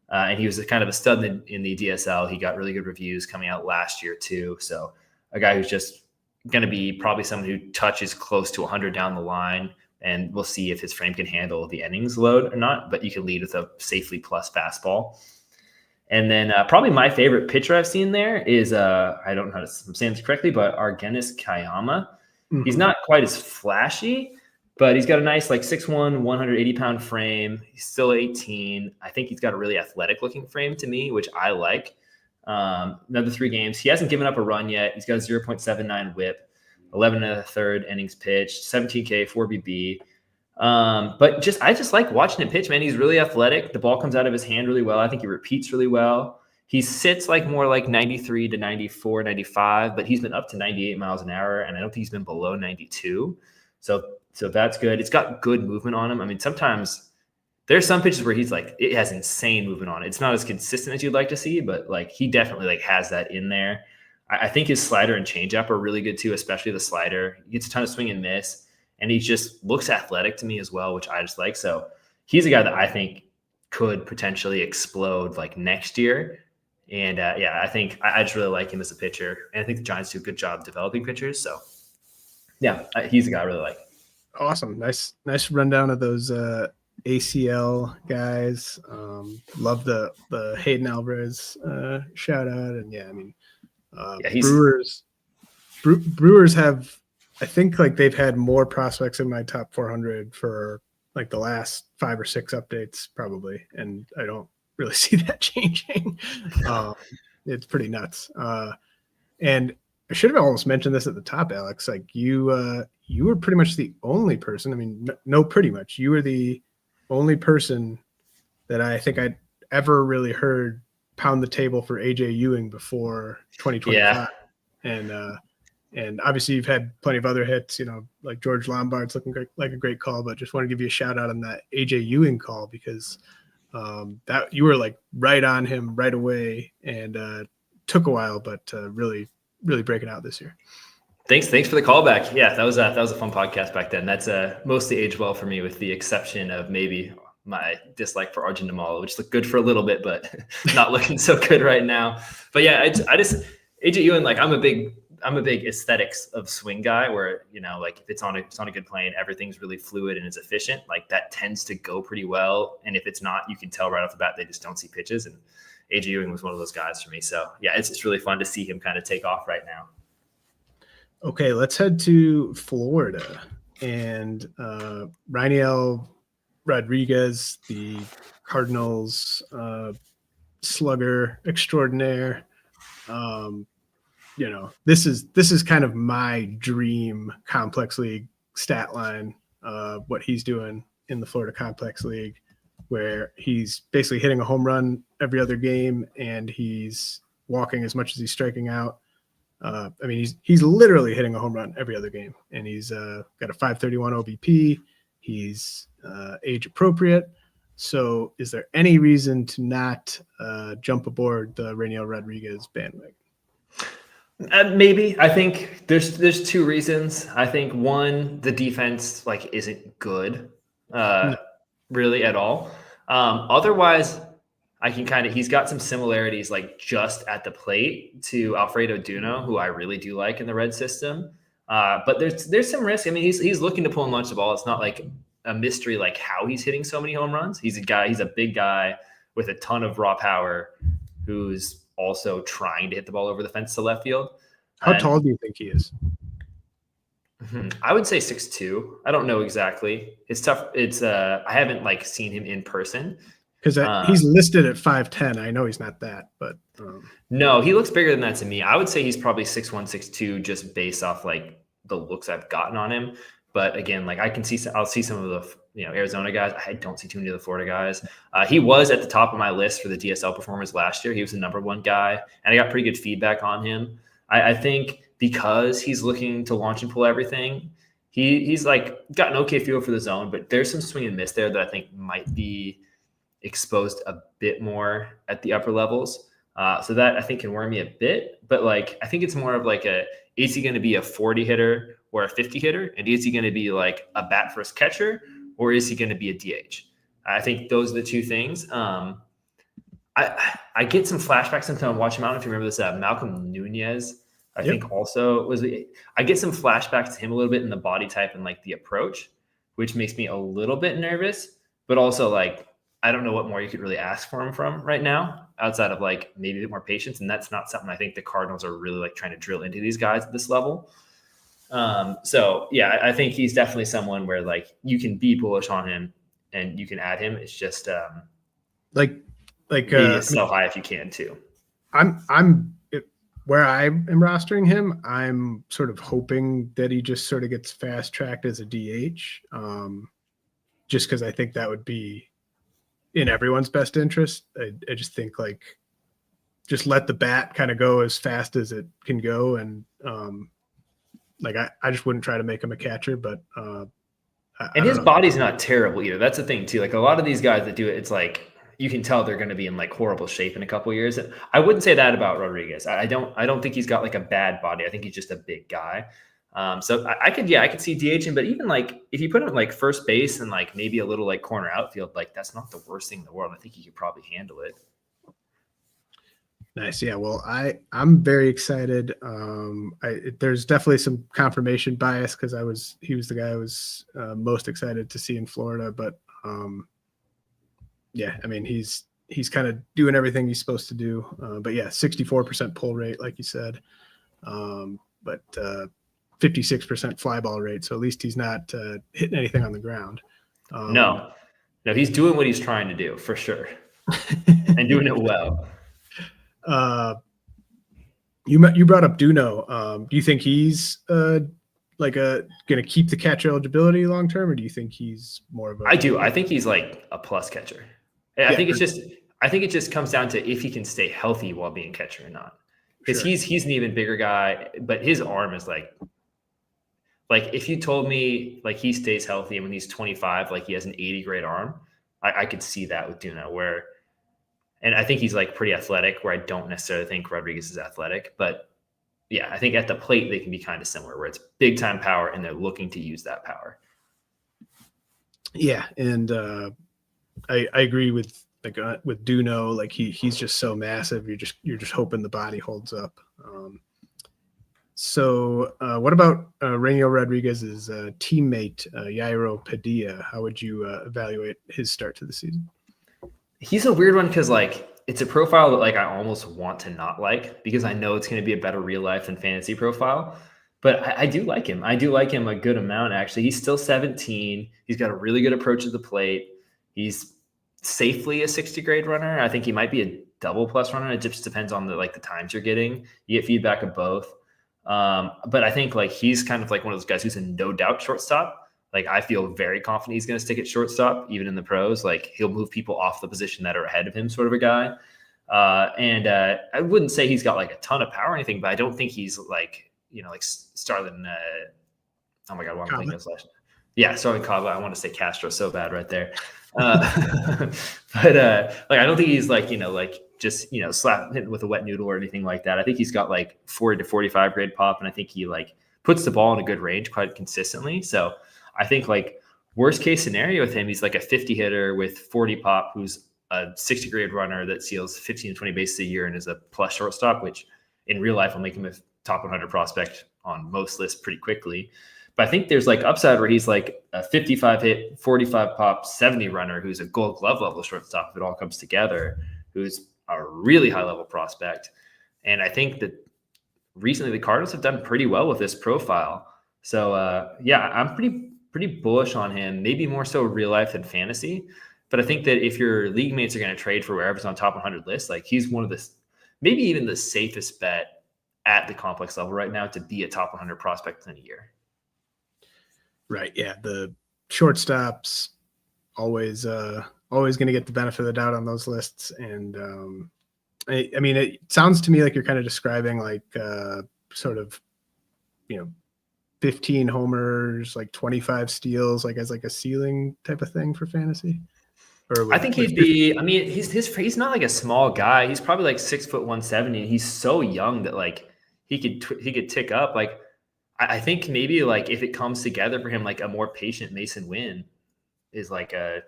B: And he was kind of a stud in the DSL. He got really good reviews coming out last year too. So a guy who's just going to be probably someone who touches close to 100 down the line. And we'll see if his frame can handle the innings load or not. But you can lead with a safely plus fastball. And then probably my favorite pitcher I've seen there is, I don't know how to say this correctly, but Argenis Kayama. Mm-hmm. He's not quite as flashy, but he's got a nice 6'1", 180-pound frame. He's still 18. I think he's got a really athletic-looking frame to me, which I like. Another 3 games. He hasn't given up a run yet. He's got a 0.79 whip, 11 1/3 innings pitched, 17K, 4 BB. But I just like watching him pitch, man. He's really athletic. The ball comes out of his hand really well. I think he repeats really well. He sits more like 93 to 94, 95, but he's been up to 98 miles an hour, and I don't think he's been below 92. So that's good. It's got good movement on him. I mean, sometimes there's some pitches where he's it has insane movement on it. It's not as consistent as you'd like to see, but he definitely has that in there. I think his slider and changeup are really good too, especially the slider. He gets a ton of swing and miss. And he just looks athletic to me as well, which I just like. So he's a guy that I think could potentially explode next year. And I think I just really like him as a pitcher. And I think the Giants do a good job developing pitchers. So yeah, he's a guy I really like.
A: Awesome. Nice rundown of those ACL guys. Love the Hayden Alvarez shout out. And Brewers have, I think they've had more prospects in my top 400 for the last 5 or 6 updates probably. And I don't really see that changing. It's pretty nuts. And I should have almost mentioned this at the top, Alex, you were pretty much the only person. I mean, no, pretty much you were the only person that I think I'd ever really heard pound the table for AJ Ewing before 2025. Yeah. And obviously you've had plenty of other hits, like George Lombard's looking like a great call, but just want to give you a shout out on that AJ Ewing call because that you were right on him right away and took a while, but really, really breaking out this year.
B: Thanks for the callback. Yeah, that was a fun podcast back then. That's mostly aged well for me, with the exception of maybe my dislike for Arjun Namala, which looked good for a little bit, but not looking so good right now. But yeah, I just AJ Ewing, I'm a big aesthetics of swing guy where, if it's on a good plane, everything's really fluid and it's efficient. That tends to go pretty well. And if it's not, you can tell right off the bat, they just don't see pitches. And AJ Ewing was one of those guys for me. So yeah, it's really fun to see him kind of take off right now.
A: Okay, let's head to Florida and Rainiel Rodriguez, the Cardinals slugger extraordinaire. This is kind of my dream complex league stat line, what he's doing in the Florida complex league, where he's basically hitting a home run every other game and he's walking as much as he's striking out. He's literally hitting a home run every other game, and he's got a 531 OBP. He's age appropriate. So is there any reason to not jump aboard the Rainiel Rodriguez bandwagon?
B: Maybe. I think there's 2 reasons. I think one, the defense isn't good really at all. Otherwise, I can he's got some similarities just at the plate to Alfredo Duno, who I really do like in the red system. But there's some risk. He's looking to pull and launch the ball. It's not a mystery how he's hitting so many home runs. He's a big guy with a ton of raw power who's also trying to hit the ball over the fence to left field.
A: How tall do you think he is?
B: I would say 6'2". I don't know exactly. It's tough. It's I haven't like seen him in person
A: because he's listed at 5'10". I know he's not that, but
B: no, he looks bigger than that to me. I would say he's probably 6'1", 6'2", just based off like the looks I've gotten on him. But again, like I'll see some of the Arizona guys. I don't see too many of the Florida guys. He was at the top of my list for the DSL performers last year. He was the number one guy, and I got pretty good feedback on him. I think because he's looking to launch and pull everything, he's like got an okay feel for the zone, but there's some swing and miss there that I think might be exposed a bit more at the upper levels. So that I think can worry me a bit, but like I think it's more of like is he going to be a 40 hitter or a 50 hitter, and is he going to be like a bat first catcher, or is he going to be a DH? I think those are the two things. I get some flashbacks sometimes I'm watching him. I don't know if you remember this. Malcolm Nunez, I think also was. I get some flashbacks to him a little bit in the body type and like the approach, which makes me a little bit nervous, but also like I don't know what more you could really ask for him from right now outside of like maybe a bit more patience. And that's not something I think the Cardinals are really like trying to drill into these guys at this level. So yeah, I think he's definitely someone where like you can be bullish on him and you can add him. It's just
A: like
B: sell high if you can too.
A: Where I am rostering him, I'm sort of hoping that he just sort of gets fast tracked as a DH, just because I think that would be in everyone's best interest. I just think like just let the bat kind of go as fast as it can go, and like I just wouldn't try to make him a catcher, but
B: and his body's not terrible either. That's the thing too. Like a lot of these guys that do it, it's like you can tell they're going to be in like horrible shape in a couple of years. I wouldn't say that about Rodriguez. I don't think he's got like a bad body. I think he's just a big guy. So I could see DHing, but even like if you put him at like first base and like maybe a little like corner outfield, like that's not the worst thing in the world. I think he could probably handle it.
A: Nice. Yeah. Well, I'm very excited. There's definitely some confirmation bias because he was the guy I was most excited to see in Florida, but yeah, I mean, he's kind of doing everything he's supposed to do. But yeah, 64% pull rate, like you said, but 56% fly ball rate. So at least he's not hitting anything on the ground.
B: No, he's doing what he's trying to do for sure, and doing it well.
A: You brought up Duno. Do you think he's going to keep the catcher eligibility long term, or do you think he's more of a?
B: I do. I think he's like a plus catcher. I think it just comes down to if he can stay healthy while being catcher or not. Because he's an even bigger guy, but his arm is like if you told me like he stays healthy and when he's 25, like he has an 80 grade arm, I could see that with Duno and I think he's like pretty athletic where I don't necessarily think Rodriguez is athletic, but yeah, I think at the plate, they can be kind of similar where it's big time power and they're looking to use that power.
A: Yeah. And I agree with Duno, like he's just so massive. You're just hoping the body holds up. So what about Rainiel Rodriguez's teammate, Yairo Padilla? How would you evaluate his start to the season?
B: He's a weird one because like it's a profile that like I almost want to not like because I know it's going to be a better real life and fantasy profile. But I do like him. I do like him a good amount, actually. He's still 17. He's got a really good approach at the plate. He's safely a 60 grade runner. I think he might be a double plus runner. It just depends on the times you're getting. You get feedback of both. But I think like he's kind of like one of those guys who's a no doubt shortstop. Like I feel very confident he's going to stick at shortstop, even in the pros. Like he'll move people off the position that are ahead of him, sort of a guy. And I wouldn't say he's got like a ton of power or anything, but I don't think he's like Starlin. Oh my God, what am I thinking of? Yeah, Starlin Cava. I want to say Castro so bad right there. But I don't think he's just slap hitting with a wet noodle or anything like that. I think he's got like 40 to 45 grade pop, and I think he like puts the ball in a good range quite consistently. So I think like worst case scenario with him, he's like a 50 hitter with 40 pop, who's a 60 grade runner that steals 15 to 20 bases a year and is a plus shortstop, which in real life will make him a top 100 prospect on most lists pretty quickly. But I think there's like upside where he's like a 55 hit, 45 pop, 70 runner who's a Gold Glove level shortstop if it all comes together, who's a really high level prospect. And I think that recently the Cardinals have done pretty well with this profile. So yeah, I'm pretty bullish on him, maybe more so real life than fantasy. But I think that if your league mates are going to trade for wherever's on top 100 list, like he's one of the, maybe even the safest bet at the complex level right now to be a top 100 prospect in a year.
A: Right. Yeah. The shortstops always going to get the benefit of the doubt on those lists. And I mean, it sounds to me like you're kind of describing like sort of, 15 homers, like 25 steals, like as like a ceiling type of thing for fantasy.
B: I think he'd be. I mean, he's not like a small guy. He's probably like 6'170". He's so young that like he could tick up. Like I think maybe like if it comes together for him, like a more patient Mason Wynn is like a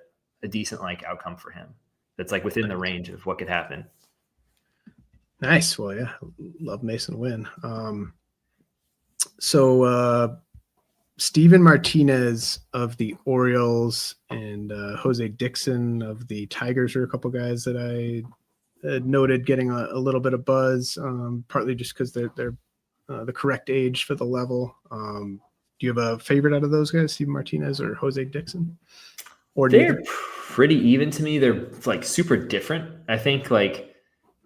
B: decent like outcome for him. That's like within the range of what could happen.
A: Nice. Well, yeah, love Mason Wynn. So Stiven Martinez of the Orioles and Jose Dickson of the Tigers are a couple guys that I noted getting a little bit of buzz, partly just because they're the correct age for the level. Do you have a favorite out of those guys, Stiven Martinez or Jose Dickson? Or
B: they're pretty even to me. They're like super different. I think like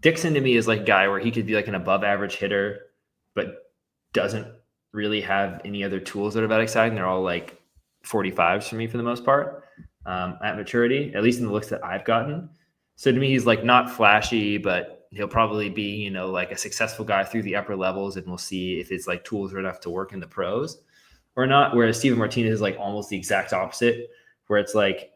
B: Dickson to me is like a guy where he could be like an above average hitter, but doesn't really have any other tools that are that exciting. They're all like 45s for me for the most part at maturity, at least in the looks that I've gotten. So to me, he's like not flashy, but he'll probably be, like a successful guy through the upper levels, and we'll see if his like tools are enough to work in the pros or not. Whereas Stiven Martinez is like almost the exact opposite, where it's like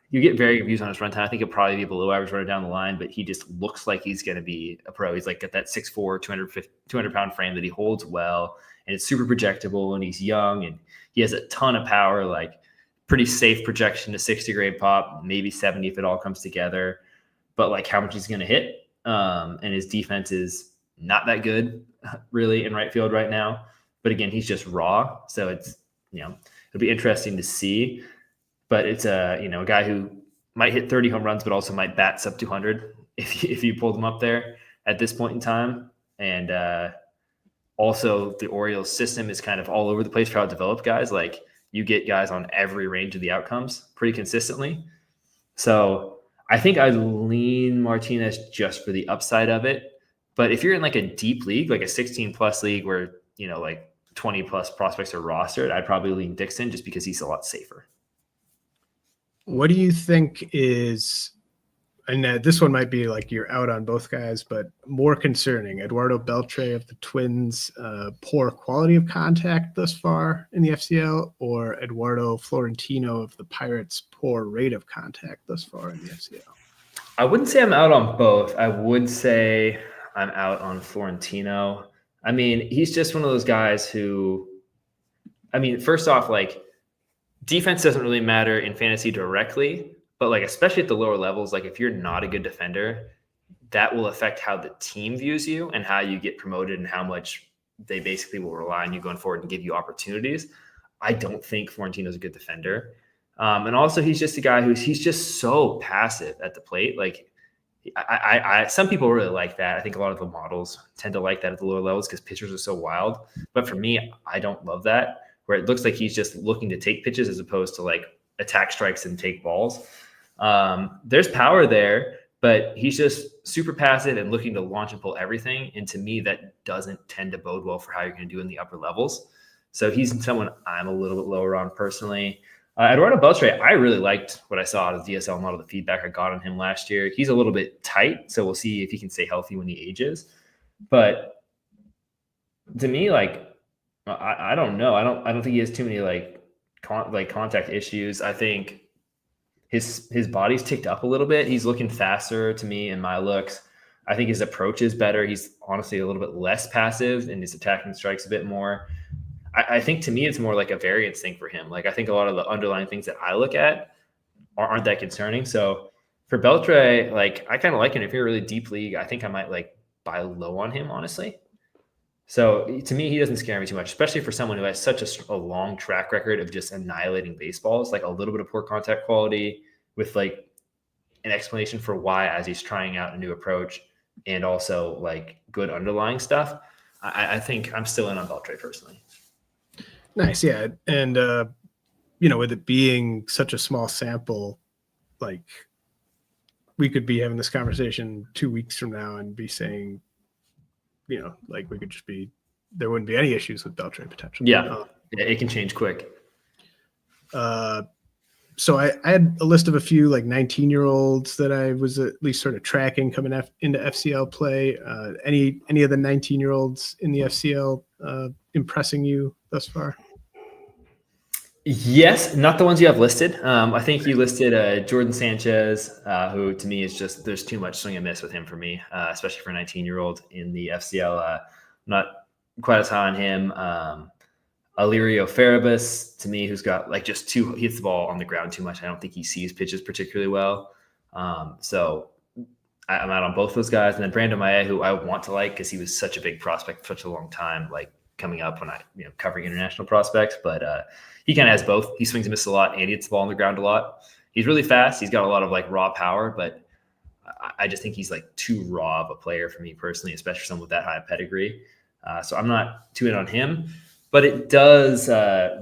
B: you get very good views on his run time. I think he'll probably be below average runner down the line, but he just looks like he's going to be a pro. He's like got that 6'4", 200-pound frame that he holds well, and it's super projectable, and he's young, and he has a ton of power, like pretty safe projection to 60 grade pop, maybe 70 if it all comes together. But like how much he's going to hit, and his defense is not that good really in right field right now. But again, he's just raw, so it's it'll be interesting to see. But it's a guy who might hit 30 home runs, but also might bat sub 200 if you pulled him up there at this point in time. And also the Orioles system is kind of all over the place for how to develop guys. Like you get guys on every range of the outcomes pretty consistently. So I think I'd lean Martinez just for the upside of it. But if you're in like a deep league, like a 16+ league where, like 20+ prospects are rostered, I'd probably lean Dickson just because he's a lot safer.
A: What do you think is, and this one might be like you're out on both guys, but more concerning, Eduardo Beltre of the Twins, poor quality of contact thus far in the FCL, or Eduardo Florentino of the Pirates, poor rate of contact thus far in the FCL?
B: I wouldn't say I'm out on both. I would say I'm out on Florentino. I mean, he's just one of those guys who, first off, like, defense doesn't really matter in fantasy directly, but like, especially at the lower levels, like if you're not a good defender, that will affect how the team views you and how you get promoted and how much they basically will rely on you going forward and give you opportunities. I don't think Florentino's a good defender. And also he's just a guy he's just so passive at the plate. Like some people really like that. I think a lot of the models tend to like that at the lower levels because pitchers are so wild. But for me, I don't love that, where it looks like he's just looking to take pitches as opposed to like attack strikes and take balls. There's power there, but he's just super passive and looking to launch and pull everything. And to me, that doesn't tend to bode well for how you're going to do in the upper levels. So he's someone I'm a little bit lower on personally. Eduardo Beltre, I really liked what I saw out of the DSL model, the feedback I got on him last year. He's a little bit tight, so we'll see if he can stay healthy when he ages. But to me, like, I don't know. I don't think he has too many like contact issues. I think his body's ticked up a little bit. He's looking faster to me in my looks. I think his approach is better. He's honestly a little bit less passive and his attacking strikes a bit more. I think to me, it's more like a variance thing for him. Like I think a lot of the underlying things that I look at aren't that concerning. So for Beltre, like I kind of like him. If you're a really deep league, I think I might like buy low on him, honestly. So to me, he doesn't scare me too much, especially for someone who has such a long track record of just annihilating baseballs, like a little bit of poor contact quality with like an explanation for why as he's trying out a new approach and also like good underlying stuff. I think I'm still in on Beltre personally.
A: Nice. Yeah. And, with it being such a small sample, like we could be having this conversation 2 weeks from now and be saying, like we could just be, there wouldn't be any issues with Beltre potentially.
B: Yeah. It can change quick.
A: So I had a list of a few like 19-year-olds that I was at least sort of tracking coming into FCL play. Any of the 19-year-olds in the FCL impressing you thus far?
B: Yes, not the ones you have listed. I think you listed Jordan Sanchez, who to me is just, there's too much swing and miss with him for me, especially for a 19-year-old in the FCL. I'm not quite as high on him. Alirio Farabas, to me, who's got like just he hits the ball on the ground too much. I don't think he sees pitches particularly well. So I'm out on both those guys. And then Brandon Maya, who I want to like because he was such a big prospect for such a long time, like coming up when I covering international prospects. But he kind of has both. He swings and misses a lot, and he hits the ball on the ground a lot. He's really fast. He's got a lot of like raw power, but I just think he's like too raw of a player for me personally, especially someone with that high pedigree. So I'm not too in on him. But it does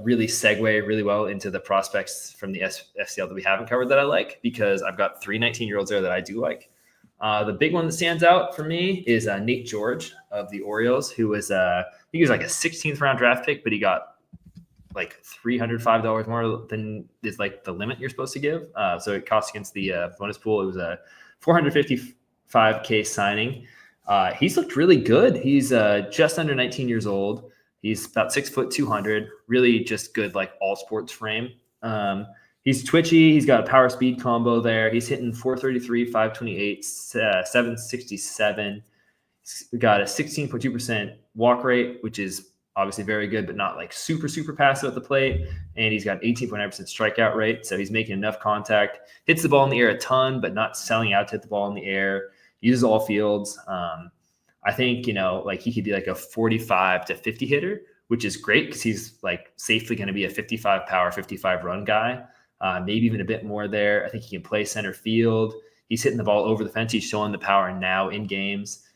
B: really segue really well into the prospects from the FCL that we haven't covered that I like, because I've got 3 19-year-olds there that I do like. The big one that stands out for me is Nate George of the Orioles, who was, I think he was like a 16th round draft pick, but he got like $305 more than is like the limit you're supposed to give. So it costs against the bonus pool. It was a $455K signing. He's looked really good. He's just under 19 years old. He's about 6 foot 200, really just good, like all sports frame. He's twitchy. He's got a power speed combo there. He's hitting 433, 528, 767. He's got a 16.2% walk rate, which is obviously very good, but not like super, super passive at the plate. And he's got 18.9% strikeout rate. So he's making enough contact, hits the ball in the air a ton, but not selling out to hit the ball in the air, uses all fields. I think, like he could be like a 45 to 50 hitter, which is great because he's like safely going to be a 55 power, 55 run guy, maybe even a bit more there. I think he can play center field. He's hitting the ball over the fence. He's showing the power now in games.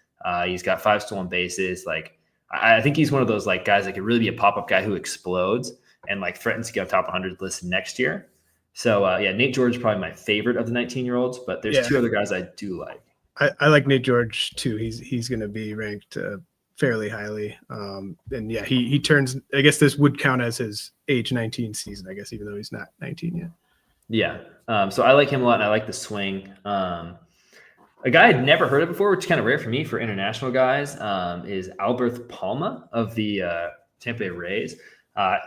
B: He's got 5 stolen bases. Like, I think he's one of those like guys that could really be a pop-up guy who explodes and like threatens to get on top 100 list next year. So Nate George is probably my favorite of the 19-year-olds, but there's 2 other guys I do like.
A: I like Nate George too. He's going to be ranked fairly highly. And yeah, he turns, I guess this would count as his age 19 season, I guess, even though he's not 19 yet.
B: Yeah. So I like him a lot, and I like the swing. A guy I'd never heard of before, which is kind of rare for me for international guys, is Albert Palma of the Tampa Bay Rays.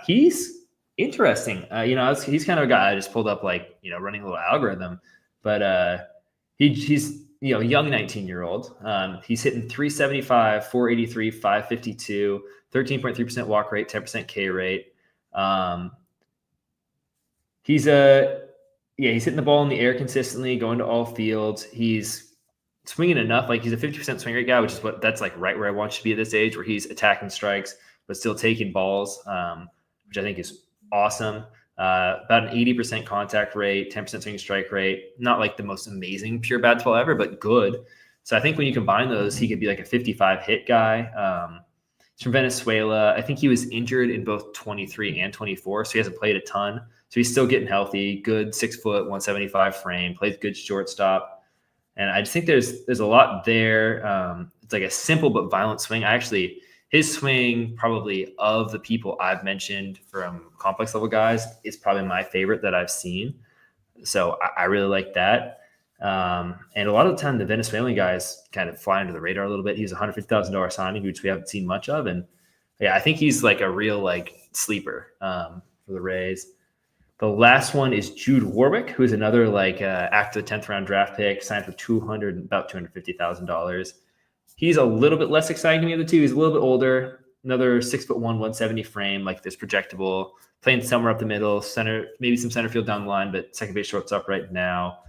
B: He's interesting. He's kind of a guy I just pulled up, like, running a little algorithm, but he's young 19-year-old. He's hitting 375, 483, 552, 13.3% walk rate, 10% K rate. He's hitting the ball in the air consistently, going to all fields. He's swinging enough. Like, he's a 50% swing rate guy, which is that's like right where I want you to be at this age, where he's attacking strikes, but still taking balls, which I think is awesome. About an 80% contact rate, 10% swing strike rate. Not like the most amazing pure bat ball ever, but good. So I think when you combine those, he could be like a 55 hit guy. He's from Venezuela. I think he was injured in both 23 and 24, so he hasn't played a ton. So he's still getting healthy. Good 6 foot, 175 frame. Plays good shortstop. And I just think there's a lot there. It's like a simple but violent swing. His swing, probably of the people I've mentioned from complex level guys, is probably my favorite that I've seen. So I really like that. And a lot of the time, the Venezuelan guys kind of fly under the radar a little bit. He's a $150,000 signing, which we haven't seen much of. And I think he's like a real like sleeper for the Rays. The last one is Jude Warwick, who's another like after the 10th round draft pick, signed for about $250,000. He's a little bit less exciting to me of the two. He's a little bit older, another 6'1", 170 frame, like this projectable, playing somewhere up the middle, center, maybe some center field down the line, but second base shortstop right now.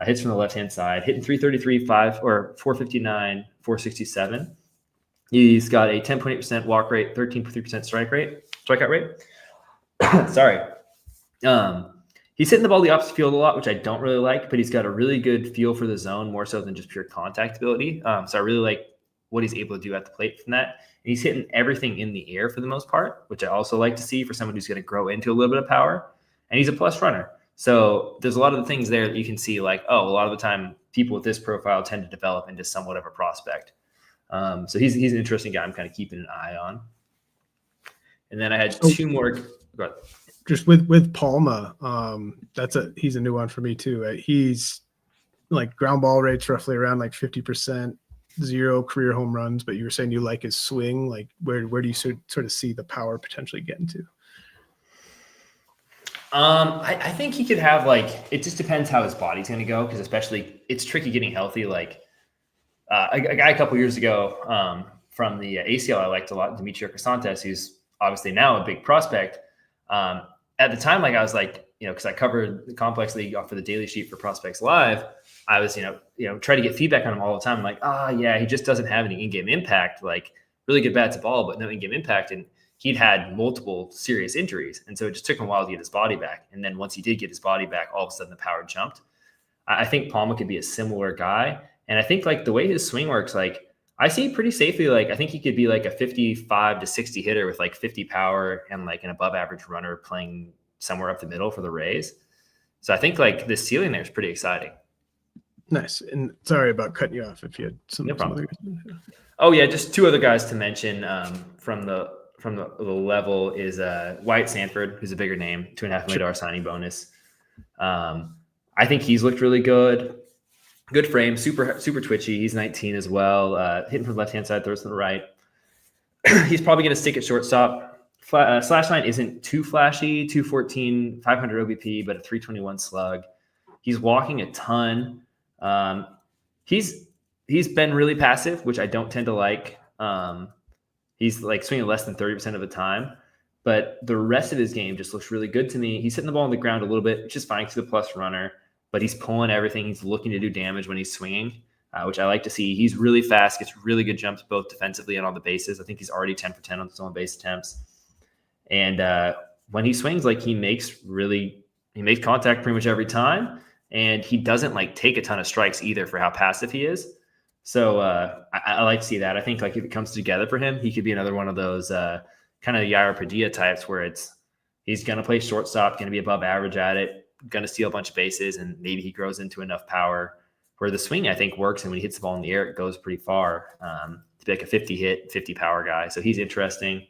B: Hits from the left-hand side, hitting 333, 459, 467. He's got a 10.8% walk rate, 13.3% strikeout rate. Sorry. He's hitting the ball the opposite field a lot, which I don't really like, but he's got a really good feel for the zone, more so than just pure contact ability. So I really like what he's able to do at the plate from that. he's hitting everything in the air for the most part, which I also like to see for someone who's going to grow into a little bit of power. And he's a plus runner. So there's a lot of the things there that you can see like, oh, a lot of the time people with this profile tend to develop into somewhat of a prospect. So he's an interesting guy I'm kind of keeping an eye on. And then I had two more. Go ahead.
A: Just with Palma, he's a new one for me too. He's like ground ball rates roughly around like 50%, 0 career home runs. But you were saying you like his swing. Like where do you sort of see the power potentially getting to?
B: I think he could have like, it just depends how his body's going to go, because especially it's tricky getting healthy. Like a guy a couple years ago from the ACL I liked a lot, Dimitri Crisantes, who's obviously now a big prospect. At the time, like I was like, because I covered the Complex League off of the Daily Sheet for Prospects Live, I was, trying to get feedback on him all the time. I'm like, yeah, he just doesn't have any in-game impact, like really good bat to ball, but no in-game impact. And he'd had multiple serious injuries. And so it just took him a while to get his body back. And then once he did get his body back, all of a sudden the power jumped. I think Palma could be a similar guy. And I think like the way his swing works, like I see pretty safely, like I think he could be like a 55 to 60 hitter with like 50 power and like an above average runner playing somewhere up the middle for the Rays. So I think like the ceiling there is pretty exciting. Nice.
A: And sorry about cutting you off if you had some.
B: No problem. Oh yeah, just two other guys to mention from the level is Wyatt Sanford, who's a bigger name, $2.5 million signing bonus. I think he's looked really good. Good frame, super twitchy. He's 19 as well. Hitting from the left-hand side, throws to the right. He's probably going to stick at shortstop. Slash line isn't too flashy, 214, 500 OBP, but a 321 slug. He's walking a ton. He's been really passive, which I don't tend to like. He's like swinging less than 30% of the time, but the rest of his game just looks really good to me. He's hitting the ball on the ground a little bit, which is fine. He's a plus runner, but he's pulling everything. He's looking to do damage when he's swinging, which I like to see. He's really fast, gets really good jumps both defensively and on the bases. I think he's already 10 for 10 on stolen base attempts. And when he swings, like he makes contact pretty much every time, and he doesn't like take a ton of strikes either for how passive he is. So I like to see that. I think like if it comes together for him, he could be another one of those kind of Yairo Padilla types where he's going to play shortstop, going to be above average at it, going to steal a bunch of bases, and maybe he grows into enough power where the swing, I think, works. And when he hits the ball in the air, it goes pretty far to be like a 50 hit, 50 power guy. So he's interesting.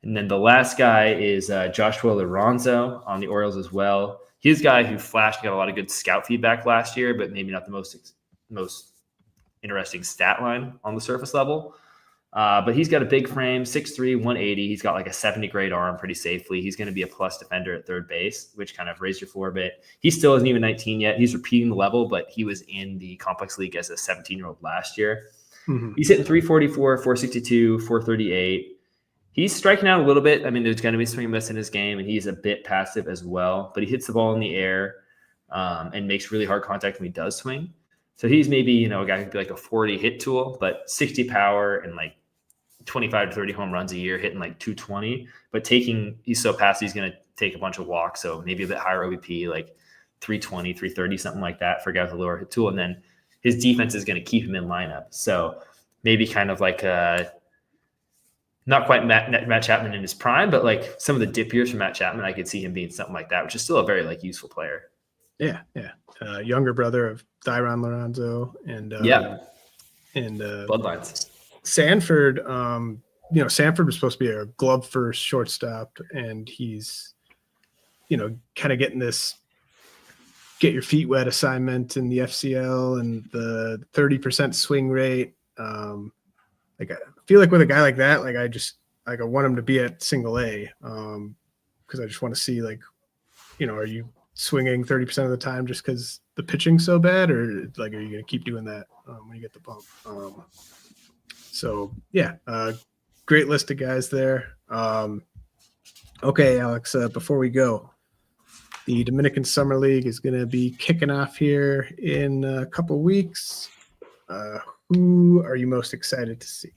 B: And then the last guy is Joshua Lorenzo on the Orioles as well. He's a guy who flashed and got a lot of good scout feedback last year, but maybe not the most interesting stat line on the surface level. But he's got a big frame, 6'3", 180. He's got like a 70 grade arm pretty safely. He's going to be a plus defender at third base, which kind of raised your floor a bit. He still isn't even 19 yet. He's repeating the level, but he was in the Complex League as a 17-year-old last year. Mm-hmm. He's hitting 344, 462, 438. He's striking out a little bit. I mean, there's going to be swing miss in his game, and he's a bit passive as well. But he hits the ball in the air and makes really hard contact when he does swing. So he's maybe, a guy who could be like a 40 hit tool, but 60 power and like 25 to 30 home runs a year, hitting like 220. But he's so passive, he's going to take a bunch of walks. So maybe a bit higher OBP, like 320, 330, something like that for a guy with a lower hit tool. And then his defense is going to keep him in lineup. So maybe kind of like not quite Matt Chapman in his prime, but like some of the dip years from Matt Chapman, I could see him being something like that, which is still a very like useful player.
A: Yeah. Younger brother of Tyson Lorenzo and
B: bloodlines.
A: Sanford. Sanford was supposed to be a glove first shortstop, and he's kind of getting this get your feet wet assignment in the FCL and the 30% swing rate. I feel like with a guy like that, like I want him to be at single A because I just want to see are you swinging 30% of the time just because the pitching's so bad, or like are you going to keep doing that when you get the bump? Great list of guys there. Okay, Alex, before we go, the Dominican Summer League is going to be kicking off here in a couple weeks. Who are you most excited to see?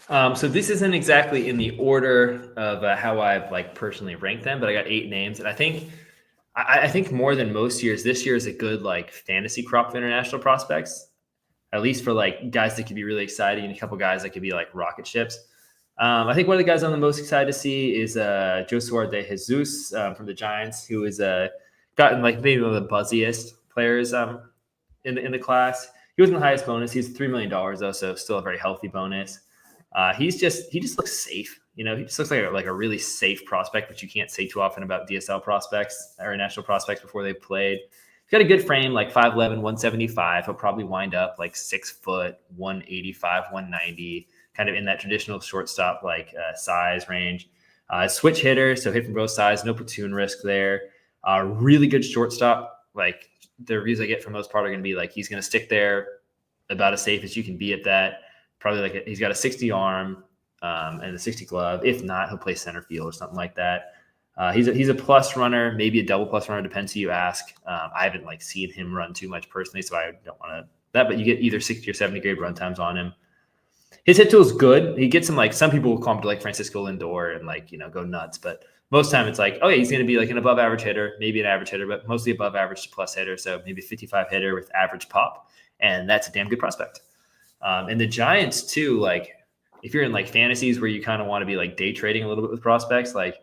B: So this isn't exactly in the order of how I've personally ranked them, but I got 8 names, and I think more than most years, this year is a good fantasy crop of international prospects. at least for like guys that could be really exciting and a couple guys that could be like rocket ships. I think one of the guys I'm the most excited to see is Joshua De Jesus from the Giants, who is gotten like maybe one of the buzziest players in the class. He wasn't the highest bonus. He's $3 million though, so still a very healthy bonus. He just looks safe. He just looks like a really safe prospect, which you can't say too often about DSL prospects or national prospects before they've played. He's got a good frame, like 5'11", 175. He'll probably wind up like 6 foot, 185, 190, kind of in that traditional shortstop like size range. Switch hitter, so hit from both sides, no platoon risk there. Really good shortstop. Like the reviews I get for most part are going to be like he's going to stick there about as safe as you can be at that. Probably like he's got a 60 arm and a 60 glove. If not, he'll play center field or something like that. He's a plus runner, maybe a double plus runner, depends who you ask. I haven't like seen him run too much personally, so I don't want to that. But you get either 60 or 70 grade run times on him. His hit tool is good. He gets some like some people will call him to like Francisco Lindor and like go nuts, but most time it's like, oh yeah, he's going to be like an above average hitter, maybe an average hitter, but mostly above average to plus hitter. So maybe 55 hitter with average pop, and that's a damn good prospect. And the Giants too, like if you're in like fantasies where you kind of want to be like day trading a little bit with prospects, like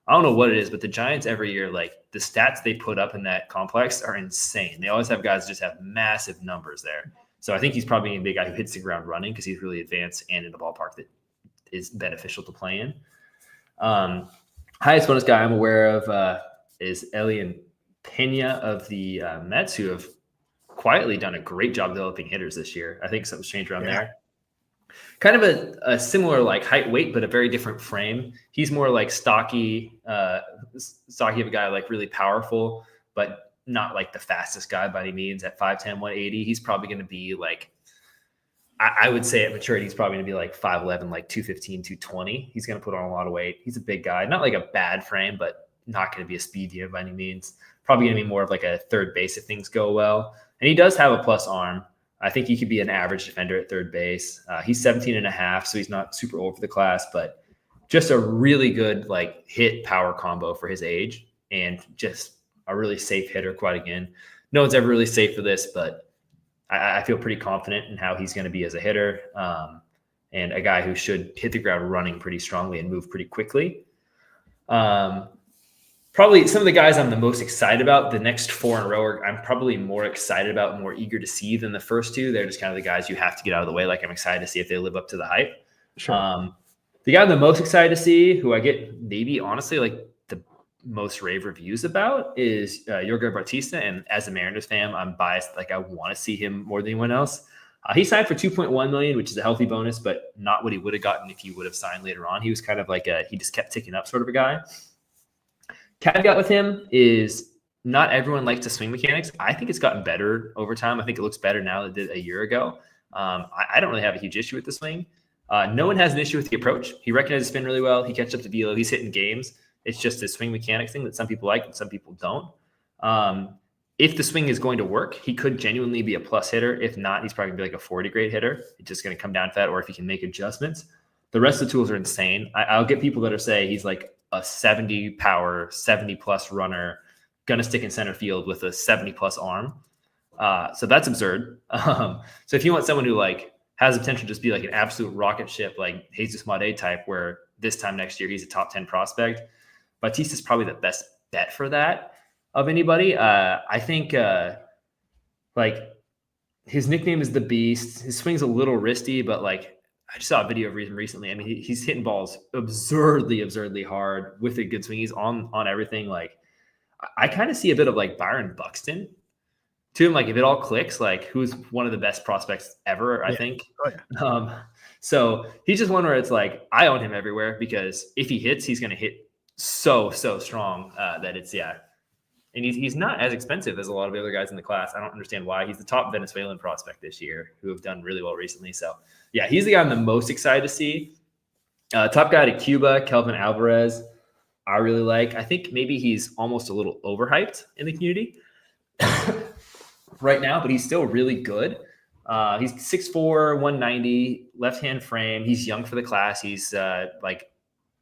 B: I don't know what it is, but the Giants every year, like the stats they put up in that complex are insane. They always have guys that just have massive numbers there. So I think he's probably going to be a guy who hits the ground running because he's really advanced and in the ballpark that is beneficial to play in. Highest bonus guy I'm aware of is Elian Pena of the Mets, who have quietly done a great job developing hitters this year. I think something's changed around there. Kind of a similar like height, weight, but a very different frame. He's more like stocky of a guy, like really powerful, but not like the fastest guy by any means. At 5'10", 180, he's probably going to be like, I would say at maturity, he's probably going to be like 5'11", like 215, 220. He's going to put on a lot of weight. He's a big guy, not like a bad frame, but not going to be a speed demon by any means. Probably going to be more of like a third base if things go well. And he does have a plus arm. I think he could be an average defender at third base. He's 17 and a half, so he's not super old for the class, but just a really good like hit power combo for his age and just a really safe hitter quite again. No one's ever really safe for this, but I feel pretty confident in how he's going to be as a hitter and a guy who should hit the ground running pretty strongly and move pretty quickly. Probably some of the guys I'm the most excited about, the next 4 in a row, I'm probably more excited about, more eager to see than the first 2. They're just kind of the guys you have to get out of the way. Like I'm excited to see if they live up to the hype.
A: Sure.
B: The guy I'm the most excited to see, who I get maybe honestly like the most rave reviews about, is Yairo Padilla. And as a Mariners fan, I'm biased. Like I want to see him more than anyone else. He signed for $2.1 million, which is a healthy bonus, but not what he would have gotten if he would have signed later on. He was kind of like he just kept ticking up sort of a guy. Caveat with him is not everyone likes the swing mechanics. I think it's gotten better over time. I think it looks better now than it did a year ago. I don't really have a huge issue with the swing. No one has an issue with the approach. He recognizes spin really well. He catches up to velo. He's hitting games. It's just a swing mechanics thing that some people like and some people don't. If the swing is going to work, he could genuinely be a plus hitter. If not, he's probably going to be like a 40 grade hitter. It's just going to come down to that, or if he can make adjustments. The rest of the tools are insane. I'll get people that are saying he's like a 70 power, 70 plus runner, going to stick in center field with a 70 plus arm. So that's absurd. So if you want someone who like has the potential to just be like an absolute rocket ship, like Jesus Made type, where this time next year he's a top 10 prospect, Batista's probably the best bet for that of anybody. I think like his nickname is the Beast. His swing's a little wristy, but like I just saw a video of him recently. I mean, he's hitting balls absurdly hard with a good swing. He's on everything. Like I kind of see a bit of like Byron Buxton to him. Like if it all clicks, like who's one of the best prospects ever, I think.
A: Oh, yeah.
B: So he's just one where it's like, I own him everywhere because if he hits, he's going to hit so strong that it's, And he's not as expensive as a lot of the other guys in the class. I don't understand why. He's the top Venezuelan prospect this year who have done really well recently. So yeah, he's the guy I'm the most excited to see. Top guy to Cuba, Kelvin Alvarez, I really like. I think maybe he's almost a little overhyped in the community right now, but he's still really good. He's 6'4", 190, left-hand frame. He's young for the class. He's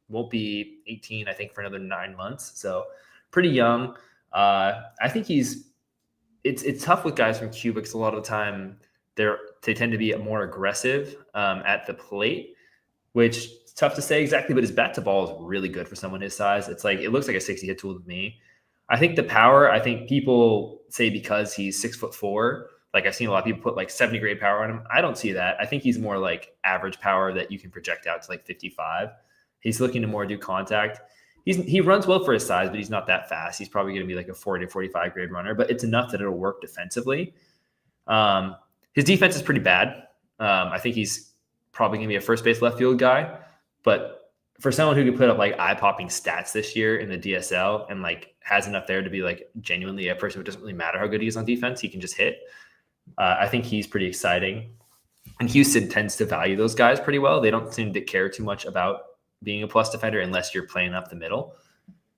B: won't be 18, I think, for another 9 months. So pretty young. I think it's tough with guys from Cuba because a lot of the time they tend to be more aggressive at the plate, which is tough to say exactly, but his bat to ball is really good for someone his size. It's like, it looks like a 60 hit tool to me. I think the power, I think people say because he's 6'4", like I've seen a lot of people put like 70 grade power on him. I don't see that. I think he's more like average power that you can project out to like 55. He's looking to more do contact. He runs well for his size, but he's not that fast. He's probably going to be like a 40 to 45 grade runner, but it's enough that it'll work defensively. His defense is pretty bad. I think he's probably going to be a first base left field guy, but for someone who can put up like eye-popping stats this year in the DSL and like has enough there to be like genuinely a person who doesn't really matter how good he is on defense, he can just hit. I think he's pretty exciting. And Houston tends to value those guys pretty well. They don't seem to care too much about being a plus defender unless you're playing up the middle.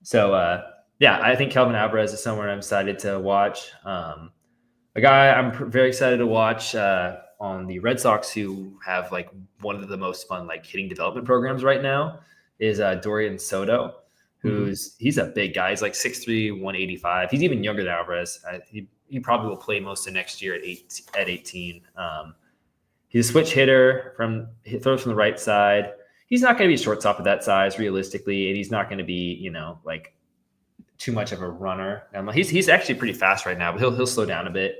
B: So I think Kelvin Alvarez is someone I'm excited to watch. A guy I'm very excited to watch on the Red Sox, who have like one of the most fun like hitting development programs right now, is Dorian Soto, he's a big guy. He's like 6'3", 185. He's even younger than Alvarez. He probably will play most of next year at 18. He's a switch hitter he throws from the right side. He's not going to be a shortstop at that size realistically, and he's not going to be, like too much of a runner. He's actually pretty fast right now, but he'll slow down a bit.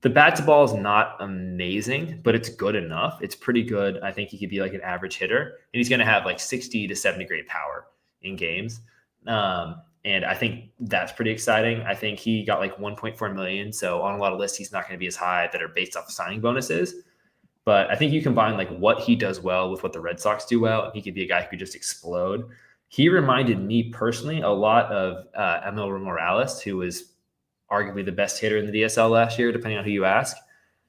B: The bat to ball is not amazing, but it's good enough. It's pretty good. I think he could be like an average hitter, and he's going to have like 60 to 70 grade power in games. And I think that's pretty exciting. I think he got like 1.4 million. So on a lot of lists, he's not going to be as high that are based off of signing bonuses. But I think you combine like what he does well with what the Red Sox do well, and he could be a guy who could just explode. He reminded me personally a lot of Emil Morales, who was arguably the best hitter in the DSL last year, depending on who you ask.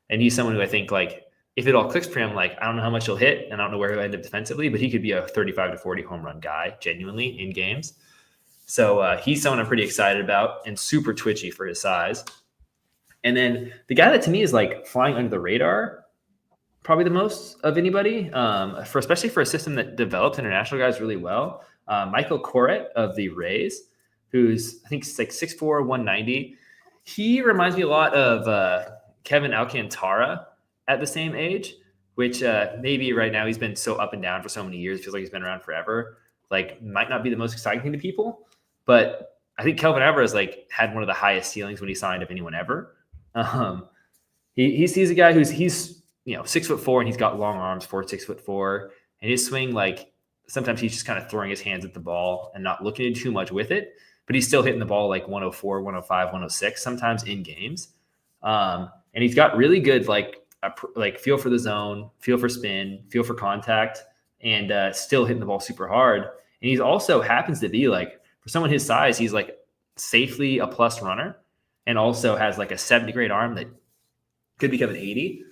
B: And he's someone who I think like, if it all clicks for him, like I don't know how much he'll hit and I don't know where he'll end up defensively, but he could be a 35 to 40 home run guy genuinely in games. So he's someone I'm pretty excited about and super twitchy for his size. And then the guy that to me is like flying under the radar, probably the most of anybody, especially for a system that develops international guys really well. Michael Corrett of the Rays, who's I think like 6'4", 190. He reminds me a lot of Kevin Alcantara at the same age, which maybe right now he's been so up and down for so many years. It feels like he's been around forever. Like might not be the most exciting thing to people, but I think Kelvin Alvarez like had one of the highest ceilings when he signed of anyone ever. He's a guy he's 6'4" and he's got long arms for 6'4", and his swing, like sometimes he's just kind of throwing his hands at the ball and not looking too much with it, but he's still hitting the ball like 104, 105, 106 sometimes in games. And he's got really good like feel for the zone, feel for spin, feel for contact, and still hitting the ball super hard. And he's also happens to be like, for someone his size, he's like safely a plus runner, and also has like a 70 grade arm that could become an 80.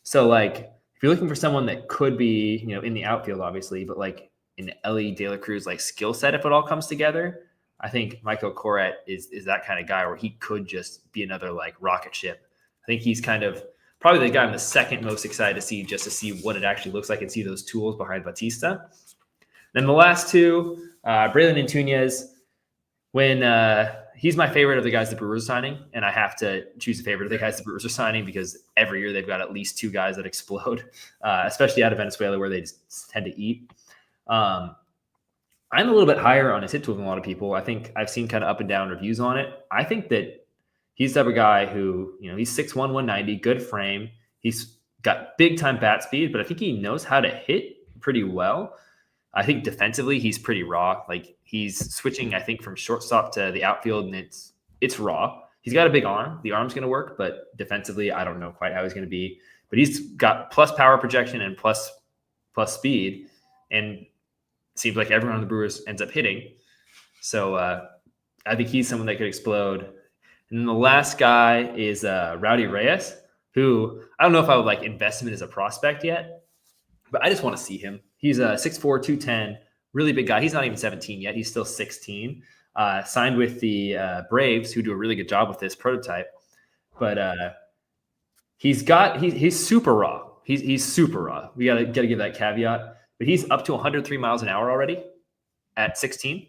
B: So like if you're looking for someone that could be, in the outfield, obviously, but like in Ellie De La Cruz like skill set, if it all comes together, I think Michael Corrett is that kind of guy where he could just be another like rocket ship. I think he's kind of probably the guy I'm the second most excited to see, just to see what it actually looks like and see those tools behind Batista. Then the last two, Braylon Antunes, when he's my favorite of the guys the Brewers are signing, and I have to choose a favorite of the guys the Brewers are signing because every year they've got at least two guys that explode, especially out of Venezuela where they just tend to eat. I'm a little bit higher on his hit tool than a lot of people. I think I've seen kind of up and down reviews on it. I think that he's the type of guy who, he's 6'1", 190, good frame. He's got big time bat speed, but I think he knows how to hit pretty well. I think defensively he's pretty raw. Like he's switching, I think, from shortstop to the outfield, and it's raw. He's got a big arm. The arm's going to work, but defensively, I don't know quite how he's going to be. But he's got plus power projection and plus speed, and it seems like everyone on the Brewers ends up hitting. So I think he's someone that could explode. And then the last guy is Rowdy Reyes, who I don't know if I would like invest him in as a prospect yet, but I just want to see him. He's a 6'4", 210, really big guy. He's not even 17 yet. He's still 16. Signed with the Braves, who do a really good job with this prototype. But he's super raw. He's super raw. We gotta give that caveat. But he's up to 103 miles an hour already at 16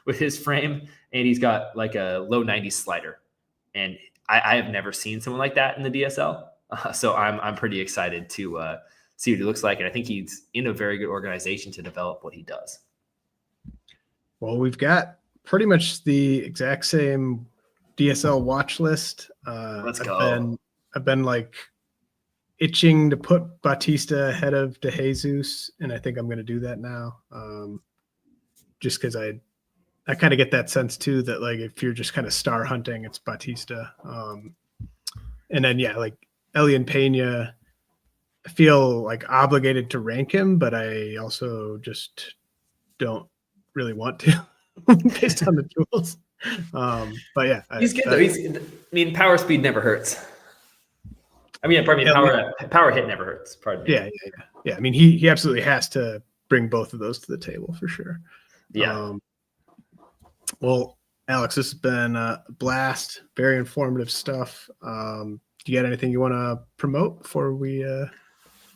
B: with his frame, and he's got like a low 90s slider. And I have never seen someone like that in the DSL. So I'm pretty excited to see what he looks like. And I think he's in a very good organization to develop what he does.
A: Well, we've got pretty much the exact same DSL watch list.
B: Let's go.
A: I've been like itching to put Batista ahead of De Jesus, and I think I'm going to do that now. Just because I kind of get that sense too that like if you're just kind of star hunting, it's Batista. And then like Elian Pena, I feel like obligated to rank him, but I also just don't really want to based on the tools. But yeah,
B: he's good though. Power speed never hurts. Power hit never hurts. Pardon me.
A: Yeah. I mean, he absolutely has to bring both of those to the table for sure.
B: Yeah.
A: Well, Alex, this has been a blast. Very informative stuff. Do you got anything you want to promote before we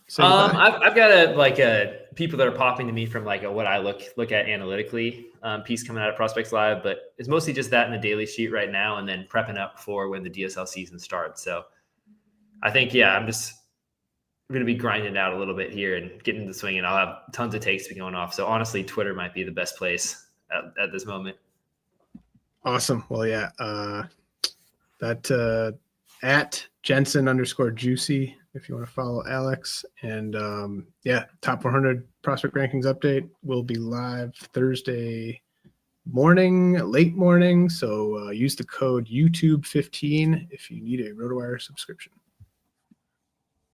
A: say goodbye?
B: I've got people that are popping to me from what I look at analytically piece coming out of Prospects Live, but it's mostly just that in the daily sheet right now, and then prepping up for when the DSL season starts. So I think I'm just going to be grinding out a little bit here and getting into the swing, and I'll have tons of takes to be going off. So honestly, Twitter might be the best place at this moment.
A: Awesome. Well, that at Jensen_juicy if you want to follow Alex. And top 400 prospect rankings update will be live Thursday morning, late morning. So use the code YouTube15 if you need a RotoWire subscription.